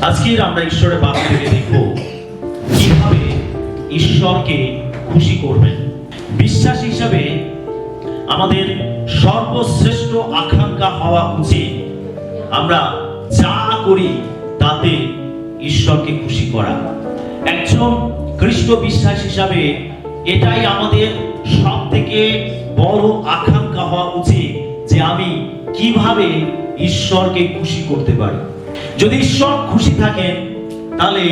আজকের আমরা ঈশ্বরের বাক্য থেকে দেখব কিভাবে ঈশ্বরকে খুশি করবেন। বিশ্বাস হিসাবে আমাদের সর্বশ্রেষ্ঠ আকাঙ্ক্ষা হওয়া উচিত আমরা যা করি তাতে ঈশ্বরকে খুশি করা। একজন খ্রিস্ট বিশ্বাস হিসাবে এটাই আমাদের সব থেকে বড় আকাঙ্ক্ষা হওয়া উচিত যে আমি কিভাবে ঈশ্বরকে খুশি করতে পারি। যদি ঈশ্বর খুশি থাকেন তাহলে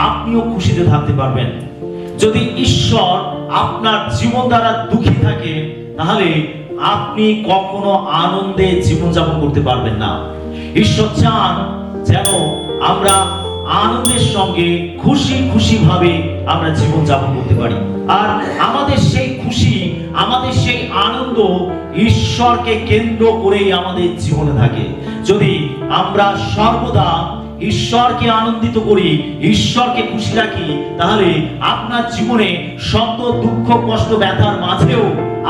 আপনিও খুশিতে থাকতে পারবেন। যদি ঈশ্বর আপনার জীবন দ্বারা দুঃখী থাকে তাহলে আপনি কখনো আনন্দে জীবনযাপন করতে পারবেন না। ঈশ্বর চান যেন আমরা আনন্দের সঙ্গে খুশি খুশি ভাবে আমরা জীবনযাপন করতে পারি। আর আমাদের সেই খুশি, আমাদের সেই আনন্দ ঈশ্বরকে কেন্দ্র করেই আমাদের জীবনে থাকে। যদি আমরা সর্বদা ঈশ্বরকে আনন্দিত করি, ঈশ্বরকে খুশি রাখি, তাহলে আপনার জীবনে শত দুঃখ কষ্ট ব্যথার মাঝেও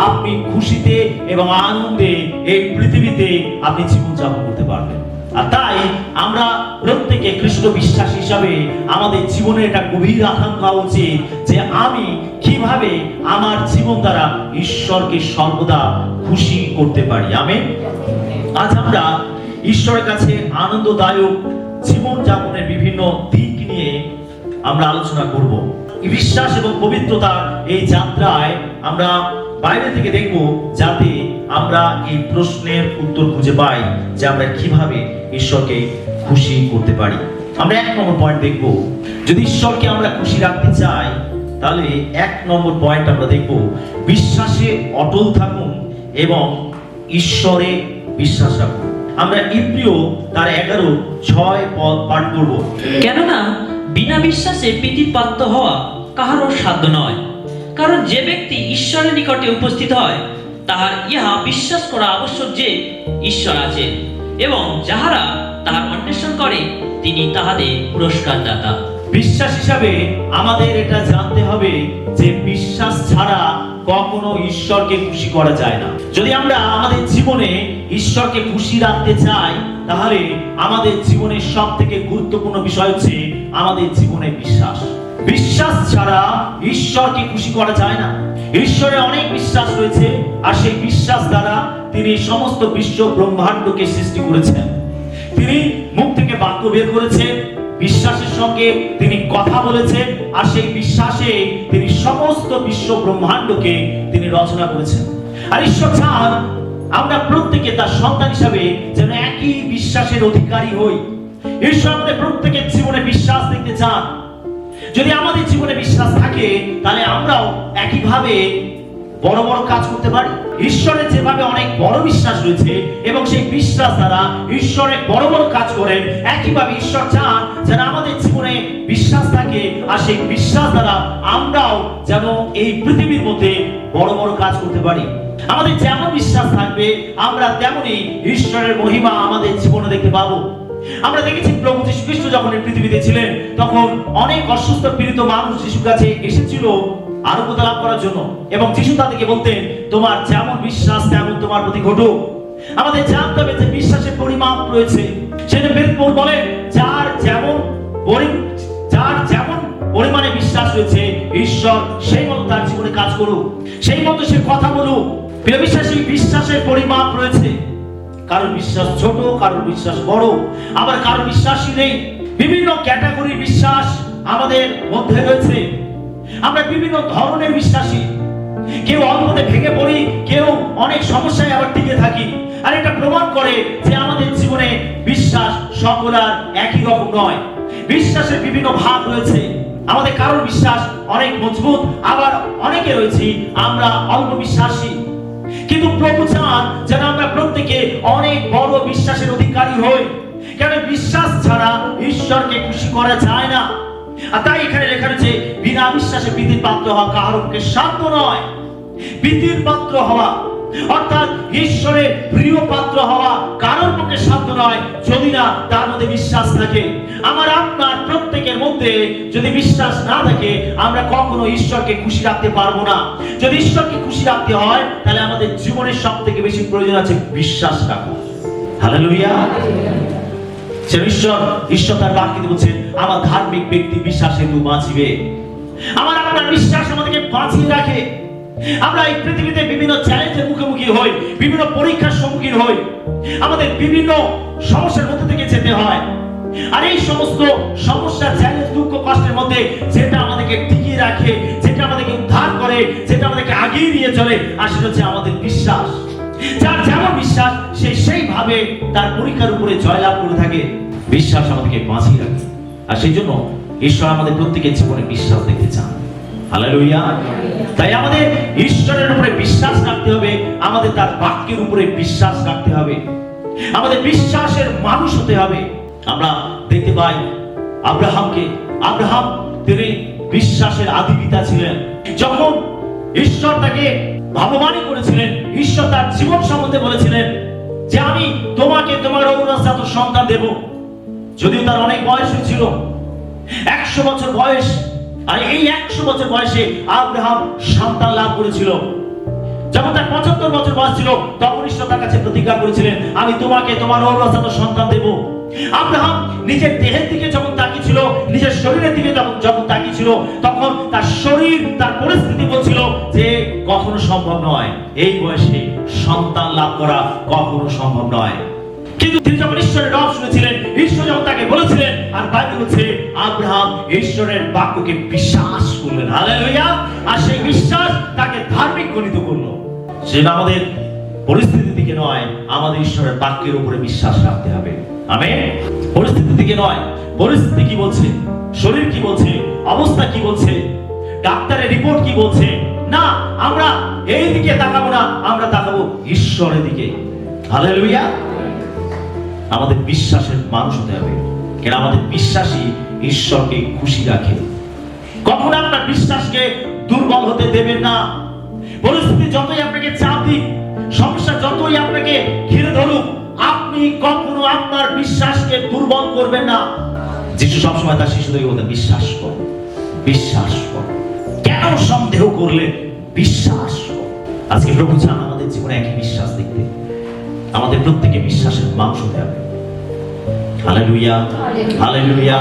আপনি খুশিতে এবং আনন্দে এই পৃথিবীতে আপনি জীবনযাপন করতে পারবেন। আর তাই আমরা প্রত্যেকে খ্রিস্ট বিশ্বাস হিসাবে আমাদের জীবনে এটা গভীর আকাঙ্ক্ষা উচিত যে আমি কিভাবে আমার জীবন দ্বারা ঈশ্বরকে সর্বদা খুশি করতে পারি। আমেন। আজ আমরা ঈশ্বরের কাছে আনন্দদায়ক জীবন যাপনের বিভিন্ন দিক নিয়ে আমরা আলোচনা করব। বিশ্বাস এবং পবিত্রতার এই যাত্রায় আমরা বাইরে থেকে দেখব যাতে আমরা এই প্রশ্নের উত্তর খুঁজে পাই যে আমরা কিভাবে ঈশ্বরকে খুশি করতে পারি। আমরা 1 নম্বর পয়েন্ট দেখব। যদি ঈশ্বরকে আমরা খুশি রাখতে চাই তাহলে 1 নম্বর পয়েন্ট আমরা দেখব, বিশ্বাসে অটল থাকুন এবং ঈশ্বরে বিশ্বাস রাখুন। আমরা ইব্রিয় তার 11:6 পদ পাঠ করব। কেননা বিনা বিশ্বাসে প্রীতির পাত্র হওয়া কাহারও সাধ্য নয়, কারণ যে ব্যক্তি ঈশ্বরের নিকটে উপস্থিত হয় তাহার ইহা বিশ্বাস করা আবশ্যক যে ঈশ্বর আছেন এবং যাহারা তাহার অন্বেষণ করে তিনি তাহাদের পুরস্কার দাতা। বিশ্বাস হিসাবে আমাদের এটা জানতে হবে যে বিশ্বাস ছাড়া কখনো ঈশ্বরকে খুশি করা যায় না। যদি আমরা আমাদের জীবনে ঈশ্বরকে খুশি রাখতে চাই তাহলে আমাদের জীবনের সব থেকে গুরুত্বপূর্ণ বিষয় হচ্ছে আমাদের জীবনে বিশ্বাস। বিশ্বাস ছাড়া ঈশ্বরকে খুশি করা যায় না। ঈশ্বরে অনেক বিশ্বাস রয়েছে আর সেই বিশ্বাস দ্বারা তিনি সমস্ত বিশ্ব ব্রহ্মাণ্ডকে সৃষ্টি করেছেন। তিনি মুখ থেকে বাক্য বের করেছেন, বিশ্বাসের সঙ্গে তিনি কথা বলেছেন আর সেই বিশ্বাসে তিনি সমস্ত বিশ্ব ব্রহ্মাণ্ডকে তিনি রচনা করেছেন। আর ঈশ্বর চান আমরা প্রত্যেকে তার সন্তান হিসাবে যেন একই বিশ্বাসের অধিকারী হই। ঈশ্বর আমাদের প্রত্যেকের জীবনে বিশ্বাস দেখতে চান। যদি আমাদের জীবনে বিশ্বাস থাকে তাহলে আমরাও একইভাবে বড় বড় কাজ করতে পারি। ঈশ্বরের যেভাবে অনেক বড় বিশ্বাস রয়েছে এবং সেই বিশ্বাস দ্বারা ঈশ্বরের বড় বড় কাজ করেন, একইভাবে ঈশ্বর চান যেন আমাদের জীবনে বিশ্বাস থাকে আর সেই বিশ্বাস দ্বারা আমরাও যেন এই পৃথিবীর মধ্যে বড় বড় কাজ করতে পারি। আমাদের যেমন বিশ্বাস থাকবে আমরা তেমনই ঈশ্বরের মহিমা আমাদের জীবনে দেখতে পাবো। আমরা দেখেছি প্রভু যীশু খ্রিস্ট যখন এই পৃথিবীতে ছিলেন তখন অনেক অসুস্থ পীড়িত মানুষ যিশুর কাছে এসেছিল আরোগ্য লাভ করার জন্য এবং যিশু তাদেরকে বলতেন তোমার যেমন বিশ্বাস তেমন তোমার প্রতি ঘটুক। আমাদের জানতে হবে যে বিশ্বাসের পরিমাপ রয়েছে। সেটা বেদপৌল বলেন যার যেমন পরিমাণে বিশ্বাস রয়েছে ঈশ্বর সেই মতো তার জীবনে কাজ করুক, সেই মতো সে কথা বলুক। প্রিয় বিশ্বাসী, বিশ্বাসের পরিমাপ রয়েছে। কারোর বিশ্বাস ছোট, কারোর বিশ্বাস বড়, আবার কারোর বিশ্বাসই নেই। বিভিন্ন ক্যাটাগরির বিশ্বাস আমাদের মধ্যে রয়েছে। আমরা বিভিন্ন ধরনের বিশ্বাসী। কেউ অল্পতে ভেঙে পড়ি, কেউ অনেক সমস্যায় আবার টিকে থাকি। আর এটা প্রমাণ করে যে আমাদের জীবনে বিশ্বাস সকলের একই রকম নয়। বিশ্বাসের বিভিন্ন ভাগ রয়েছে। আমাদের কারোর বিশ্বাস অনেক মজবুত, আবার অনেকে রয়েছি আমরা অল্প বিশ্বাসী। কিন্তু প্রভু চান যেন আমরা প্রত্যেকে অনেক বড় বিশ্বাসের অধিকারী হই, কারণ বিশ্বাস ছাড়া ঈশ্বরকে খুশি করা যায় না। আর তাই এখানে লেখা রয়েছে বিনা বিশ্বাসে প্রীতির পাত্র হওয়া কাহারও পক্ষে সাধ্য নয়। প্রীতির পাত্র হওয়া অর্থাৎ ঈশ্বরের প্রিয় পাত্র হওয়া কারোর পক্ষে সাধ্য নয় যদি না তার মধ্যে বিশ্বাস থাকে। আমার আপনার প্রত্যেকের মধ্যে যদি বিশ্বাস না থাকে আমরা কখনো ঈশ্বরকে খুশি রাখতে পারবো না। যদি ঈশ্বরকে খুশি রাখতে হয় তাহলে আমাদের জীবনের সব থেকে বেশি প্রয়োজন আছে বিশ্বাস রাখা। হালেলুয়া। সে ঈশ্বর তার বাক্যে বলছেন, আমার ধার্মিক ব্যক্তি বিশ্বাসে তু বাঁচিবে। আমার আপনার বিশ্বাস আমাদেরকে বাঁচিয়ে রাখে। আমরা এই পৃথিবীতে বিভিন্ন চ্যালেঞ্জের মুখোমুখি হই, বিভিন্ন পরীক্ষার সম্মুখীন হই, আমাদের বিভিন্ন সমস্যার মধ্যে থেকে যেতে হয়। আর এই সমস্ত সমস্যা, চ্যালেঞ্জ, দুঃখ, কষ্টের মধ্যে যেটা আমাদেরকে টিকিয়ে রাখে, যেটা আমাদেরকে উদ্ধার করে, যেটা আমাদেরকে আগিয়ে নিয়ে চলে, আর সেটা হচ্ছে আমাদের বিশ্বাস। যার যেমন বিশ্বাস সে সেইভাবে তার পরীক্ষার উপরে জয়লাভ করে থাকে। বিশ্বাস আমাদেরকে বাঁচিয়ে রাখে। আর সেই জন্য ঈশ্বর আমাদের প্রত্যেকের জীবনে বিশ্বাস দেখতে চান। হালেলুয়া। তাই আমাদের ঈশ্বরের উপরে বিশ্বাস রাখতে হবে, আমাদের তার বাক্যের উপরে বিশ্বাস রাখতে হবে, আমাদের বিশ্বাসের মানুষ হতে হবে। আমরা দেখতে পাই আব্রাহাম তিনি বিশ্বাসের আদি পিতা ছিলেন। যখন ঈশ্বর তাকে ভগবানই করেছিলেন, ঈশ্বর তার জীবন সম্বন্ধে বলেছিলেন যে আমি তোমাকে তোমার অবিবাহিত সন্তান দেব। যদিও তার অনেক বয়স হয়েছিল, 100 বছর বয়স, আর এই 100 বছর বয়সে আব্রাহাম সন্তান লাভ করেছিল। যখন তার 75 বছর বয়স ছিল, তখন ঈশ্বর তার কাছে প্রতিজ্ঞা করেছিলেন, আমি তোমাকে তোমার অবিবাহিত সন্তান দেব। আব্রাহাম নিজের দেহের দিকে যখন তাকিয়েছিল, নিজের শরীরের দিকে যখন তাকিয়েছিল, তখন তার শরীর, তার পরিস্থিতি বলছিল যে কখনো সম্ভব নয়, এই বয়সে সন্তান লাভ করা কখনো সম্ভব নয়। কিন্তু তিনি যখন ঈশ্বরের রব শুনেছিলেন, ঈশ্বর যখন তাকে বলেছিলেন, আর বাইবেল বলছে আব্রাহাম ঈশ্বরের বাক্যকে বিশ্বাস করলেন। হালেলুয়া। আর সেই বিশ্বাস তাকে ধার্মিক গণিত করলো। সেটা আমাদের পরিস্থিতির দিকে নয়, আমাদের ঈশ্বরের বাক্যের উপরে বিশ্বাস রাখতে হবে। আমেন। পরিস্থিতির দিকে নয়, পরিস্থিতি কি বলছে, শরীর কি বলছে, অবস্থা কি বলছে, ডাক্তারের রিপোর্ট কি বলছে, না, আমরা এই দিকে তাকাবো না, আমরা তাকাবো ঈশ্বরের দিকে। হালেলুয়া। আমাদের বিশ্বাসের মানুষ হতে হবে, কেন আমাদের বিশ্বাসই ঈশ্বরকে খুশি রাখে। কখনো আপনার বিশ্বাসকে দুর্বল হতে দেবেন না। পরিস্থিতি যতই আপনাকে চাপ দিক, সমস্যা যতই আপনাকে ঘিরে ধরুক, আপনি কখনো আপনার বিশ্বাসকে দুর্বল করবেন না। যিশু সবসময় তার শিশুদেরকে বলতেন, বিশ্বাস কর, বিশ্বাস কর, কেন সন্দেহ করলে বিশ্বাস কর। আজকে প্রভু চান আমাদের জীবনে একই বিশ্বাস দেখতে। আমাদের প্রত্যেকে বিশ্বাসের মানুষ হতে হবে। Hallelujah, hallelujah.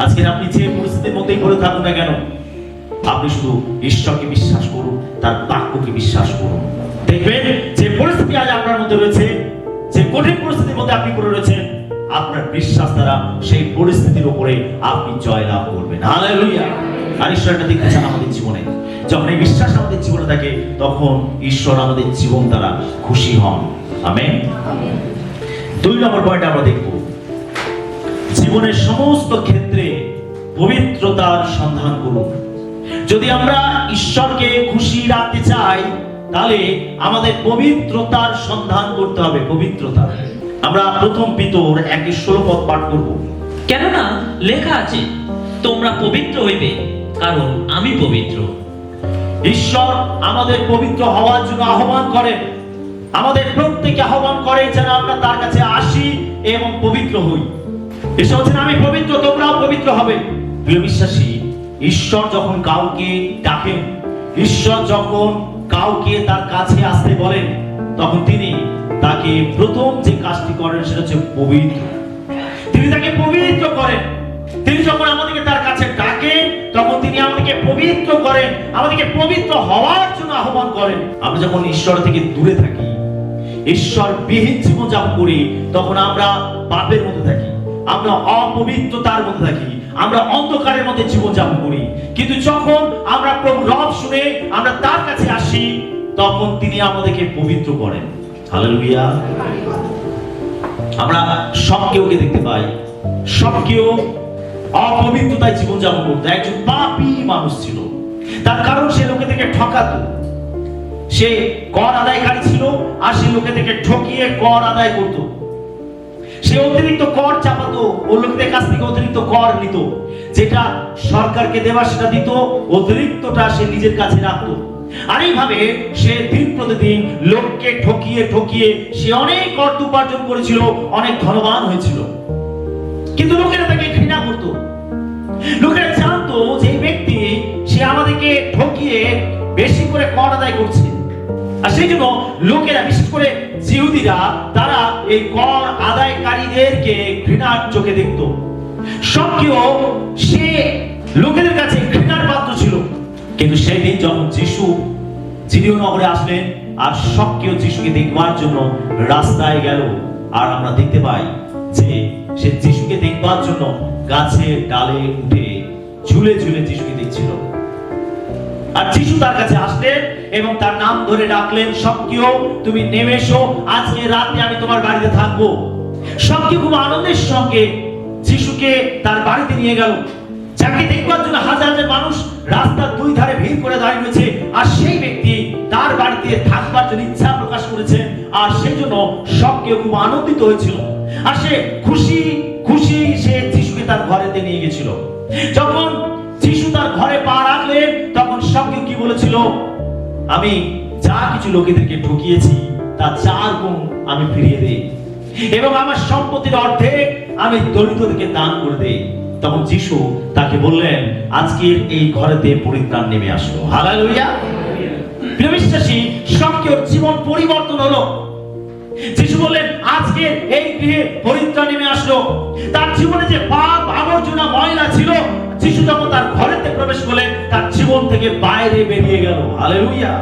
আজকে আপনি যে পরিস্থিতির মধ্যেই পড়ে থাকুন না কেন, আপনি শুধু ঈশ্বরকে বিশ্বাস করুন, তার বাক্যকে বিশ্বাস করুন। দেখবেন যে পরিস্থিতি আজ আপনার মধ্যে রয়েছে, যে কঠিন পরিস্থিতির মধ্যে আপনি পড়ে রয়েছেন, আপনার বিশ্বাস দ্বারা সেই পরিস্থিতির উপরে আপনি জয় লাভ করবেন। হালেলুয়া। আর ঈশ্বর এটা দেখতে চান আমাদের জীবনে। যখন এই বিশ্বাস আমাদের জীবনে থাকে, তখন ঈশ্বর আমাদের জীবন দ্বারা খুশি হন। আমেন। 2 নম্বর পয়েন্ট আমরা দেখব, জীবনের সমস্ত ক্ষেত্রে পবিত্রতার সন্ধান করুন। যদি আমরা ঈশ্বরকে খুশি রাখতে চাই, তাহলে আমাদের পবিত্রতার সন্ধান করতে হবে। পবিত্রতা আমরা 1 পিতর 1:16 পাঠ করব। কেননা লেখা আছে, তোমরা পবিত্র হইবে, কারণ আমি পবিত্র। ঈশ্বর আমাদের পবিত্র হওয়ার জন্য আহ্বান করেন, আমাদের প্রত্যেককে আহ্বান করেন যেন আমরা তার কাছে আসি এবং পবিত্র হই। ঈশ্বর বলেন, আমি পবিত্র, তোমরাও পবিত্র হবে। প্রিয় বিশ্বাসী, ঈশ্বর যখন কাউকে ডাকেন, ঈশ্বর যখন কাউকে তার কাছে আসতে বলেন, তখন তিনি তাকে প্রথম যে কাজটি করেন সেটা হচ্ছে পবিত্র। তিনি তাকে পবিত্র করেন। তিনি যখন আমাদেরকে তার কাছে ডাকেন, তখন তিনি আমাদেরকে পবিত্র করেন, আমাদেরকে পবিত্র হওয়ার জন্য আহ্বান করেন। আমরা যখন ঈশ্বর থেকে দূরে থাকি, ঈশ্বর বিহীন জীবন যাপন করি, তখন আমরা পাপের মধ্যে থাকি, আমরা অপবিত্রতার মধ্যে থাকি, আমরা অন্ধকারের মধ্যে জীবন যাপন করি। কিন্তু যখন আমরা প্রভুর রব শুনে আমরা তার কাছে আসি, তখন তিনি আমাদেরকে পবিত্র করেন। হালেলুয়া। আমরা সব কেউকে দেখতে পাই, সব কেউ অপবিত্রতায় জীবন যাপন করতো। একজন পাপী মানুষ ছিল, তার কারণ সে লোকে থেকে ঠকাতো, সে কর আদায়কারী ছিল, আর সে লোকে থেকে ঠকিয়ে কর আদায় করত। সে অতিরিক্ত কর চাপাতো, ও লোকদের কাছ থেকে অতিরিক্ত কর নিত, যেটা সরকারকে দেওয়া সেটা দিত, অতিরিক্তটা সে নিজের কাছে রাখতো। আর এইভাবে সে দিন প্রতিদিন লোককে ঠকিয়ে ঠকিয়ে সে অনেক অর্থ উপার্জন করেছিল, অনেক ধনবান হয়েছিল। কিন্তু লোকেরা তাকে ঘৃণা করতো। লোকেরা জানতো যে এই ব্যক্তি সে আমাদেরকে ঠকিয়ে বেশি করে কর আদায় করছে। আর সেই জন্য লোকেরা, বিশেষ করে জিহুদিরা তারা এই কর আদায়কারীদেরকে ঘৃণার চোখে দেখত। সবকিছু সে লোকেদের কাছে ঘৃণার পাত্র ছিল। কিন্তু সেই দিন যখন যিশু জিরিও নগরে আসলেন আর সবকিছু যিশুকে দেখবার জন্য রাস্তায় গেল, আর আমরা দেখতে পাই যে সে যিশুকে দেখবার জন্য গাছের ডালে উঠে ঝুলে ঝুলে যিশুকে দেখছিল। আর যিশু তার কাছে আসলেন এবং তার নাম ধরে ডাকলেন, সবকিছু তুমি নেমে এসো, আজকে রাতে আমি তোমার বাড়িতে থাকবো। সবকিছু খুব আনন্দের সঙ্গে যিশুকে তার বাড়িতে নিয়ে গেল, যাকে দেখবার জন্য হাজার হাজার মানুষ রাস্তার দুই ধারে ভিড় করে দাঁড়িয়ে রয়েছে। আর সেই ব্যক্তি তার বাড়িতে থাকবার জন্য ইচ্ছা প্রকাশ করেছে, আর সেই জন্য সবকিছু খুব আনন্দিত হয়েছিল। আর সে খুশি খুশি সে যিশুকে তার ঘরেতে নিয়ে গেছিল। যখন যিশু তার ঘরে পা রাখলেন তখন সবকিছু কি বলেছিল, আমি যা কিছু লোকেদেরকে ঠকিয়েছি তা 4 গুণ আমি ফিরিয়ে দেই এবং আমার সম্পত্তির অর্ধেক আমি দরিদ্রদেরকে দান করে দেই। তখন যিশু তাকে বললেন, আজকের এই ঘরেতে পরিত্রাণ নেমে আসলো। হালেলুয়া। প্রিয় বিশ্বাসী, সবকিছুর জীবন পরিবর্তন হলো। যিশু বললেন, আজকে এই গৃহে পরিত্রাণ নেমে আসলো। তার জীবনে যে পাপ আবর্জনা ময়লা ছিল, যিশু যখন তার ঘরেতে প্রবেশ করলেন তার জীবন থেকে বাইরে বেরিয়ে গেল। হালেলুয়া।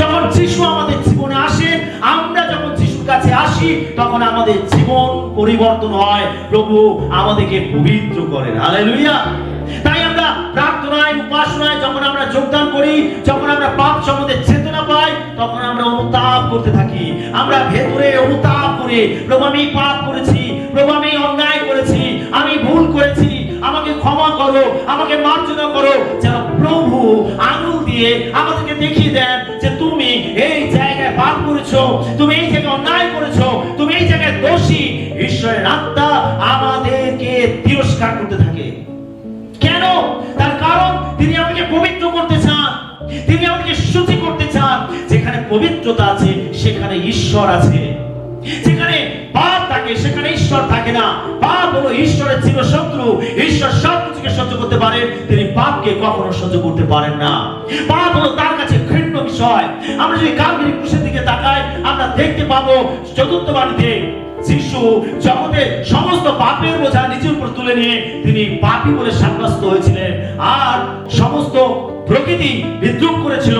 যখন যিশু আমাদের জীবনে আসে, আমরা যখন যিশুর কাছে আসি, তখন আমাদের জীবন পরিবর্তন হয়। প্রভু আমাদেরকে পবিত্র করেন। হালেলুয়া। তাই আমরা প্রার্থনায় উপাসনায় যখন আমরা যোগদান করি, যখন আমরা পাপ সম্বন্ধে চেতনা পাই, তখন আমরা অনুতাপ করতে থাকি। আমরা ভেতরে অনুতাপ করে, প্রভু আমি পাপ করেছি, প্রভু আমি অন্যায় করেছি, আমি ভুল করেছি, আমাকে ক্ষমা করো, আমাকে মার্জনা করো। যেন প্রভু আঙুল দিয়ে আমাদেরকে দেখিয়ে দেন যে তুমি এই জায়গায় পাপ করেছো, তুমি এই জায়গায় অন্যায় করেছো, তুমি এই জায়গায় দোষী। ঈশ্বরের আত্মা আমাদেরকে তিরস্কার করতে থাকে। কেন? তার কারণ তিনি আমাকে পবিত্র করতে চান, তিনি আমাকে শুচি করতে চান। যেখানে পবিত্রতা আছে সেখানে ঈশ্বর আছে, যেখানে পাপ থাকে সেখানে ঈশ্বর থাকে না। পাপ হলো ঈশ্বরের চিরশত্রু। ঈশ্বর সবকিছুকে সহ্য করতে পারেন, তিনি পাপকে কখনো সহ্য করতে পারেন না। পাপ হলো তার কাছে ঘৃণ্য বিষয়। আমরা যদি কালভারি ক্রুশের দিকে তাকাই, আমরা দেখতে পাবো চতুর্থ বাণীতে যিশু জগতের সমস্ত পাপের বোঝা নিজের উপর তুলে নিয়ে তিনি পাপী বলে সাব্যস্ত হয়েছিলেন, আর সমস্ত প্রকৃতি বিদ্রুপ করেছিল।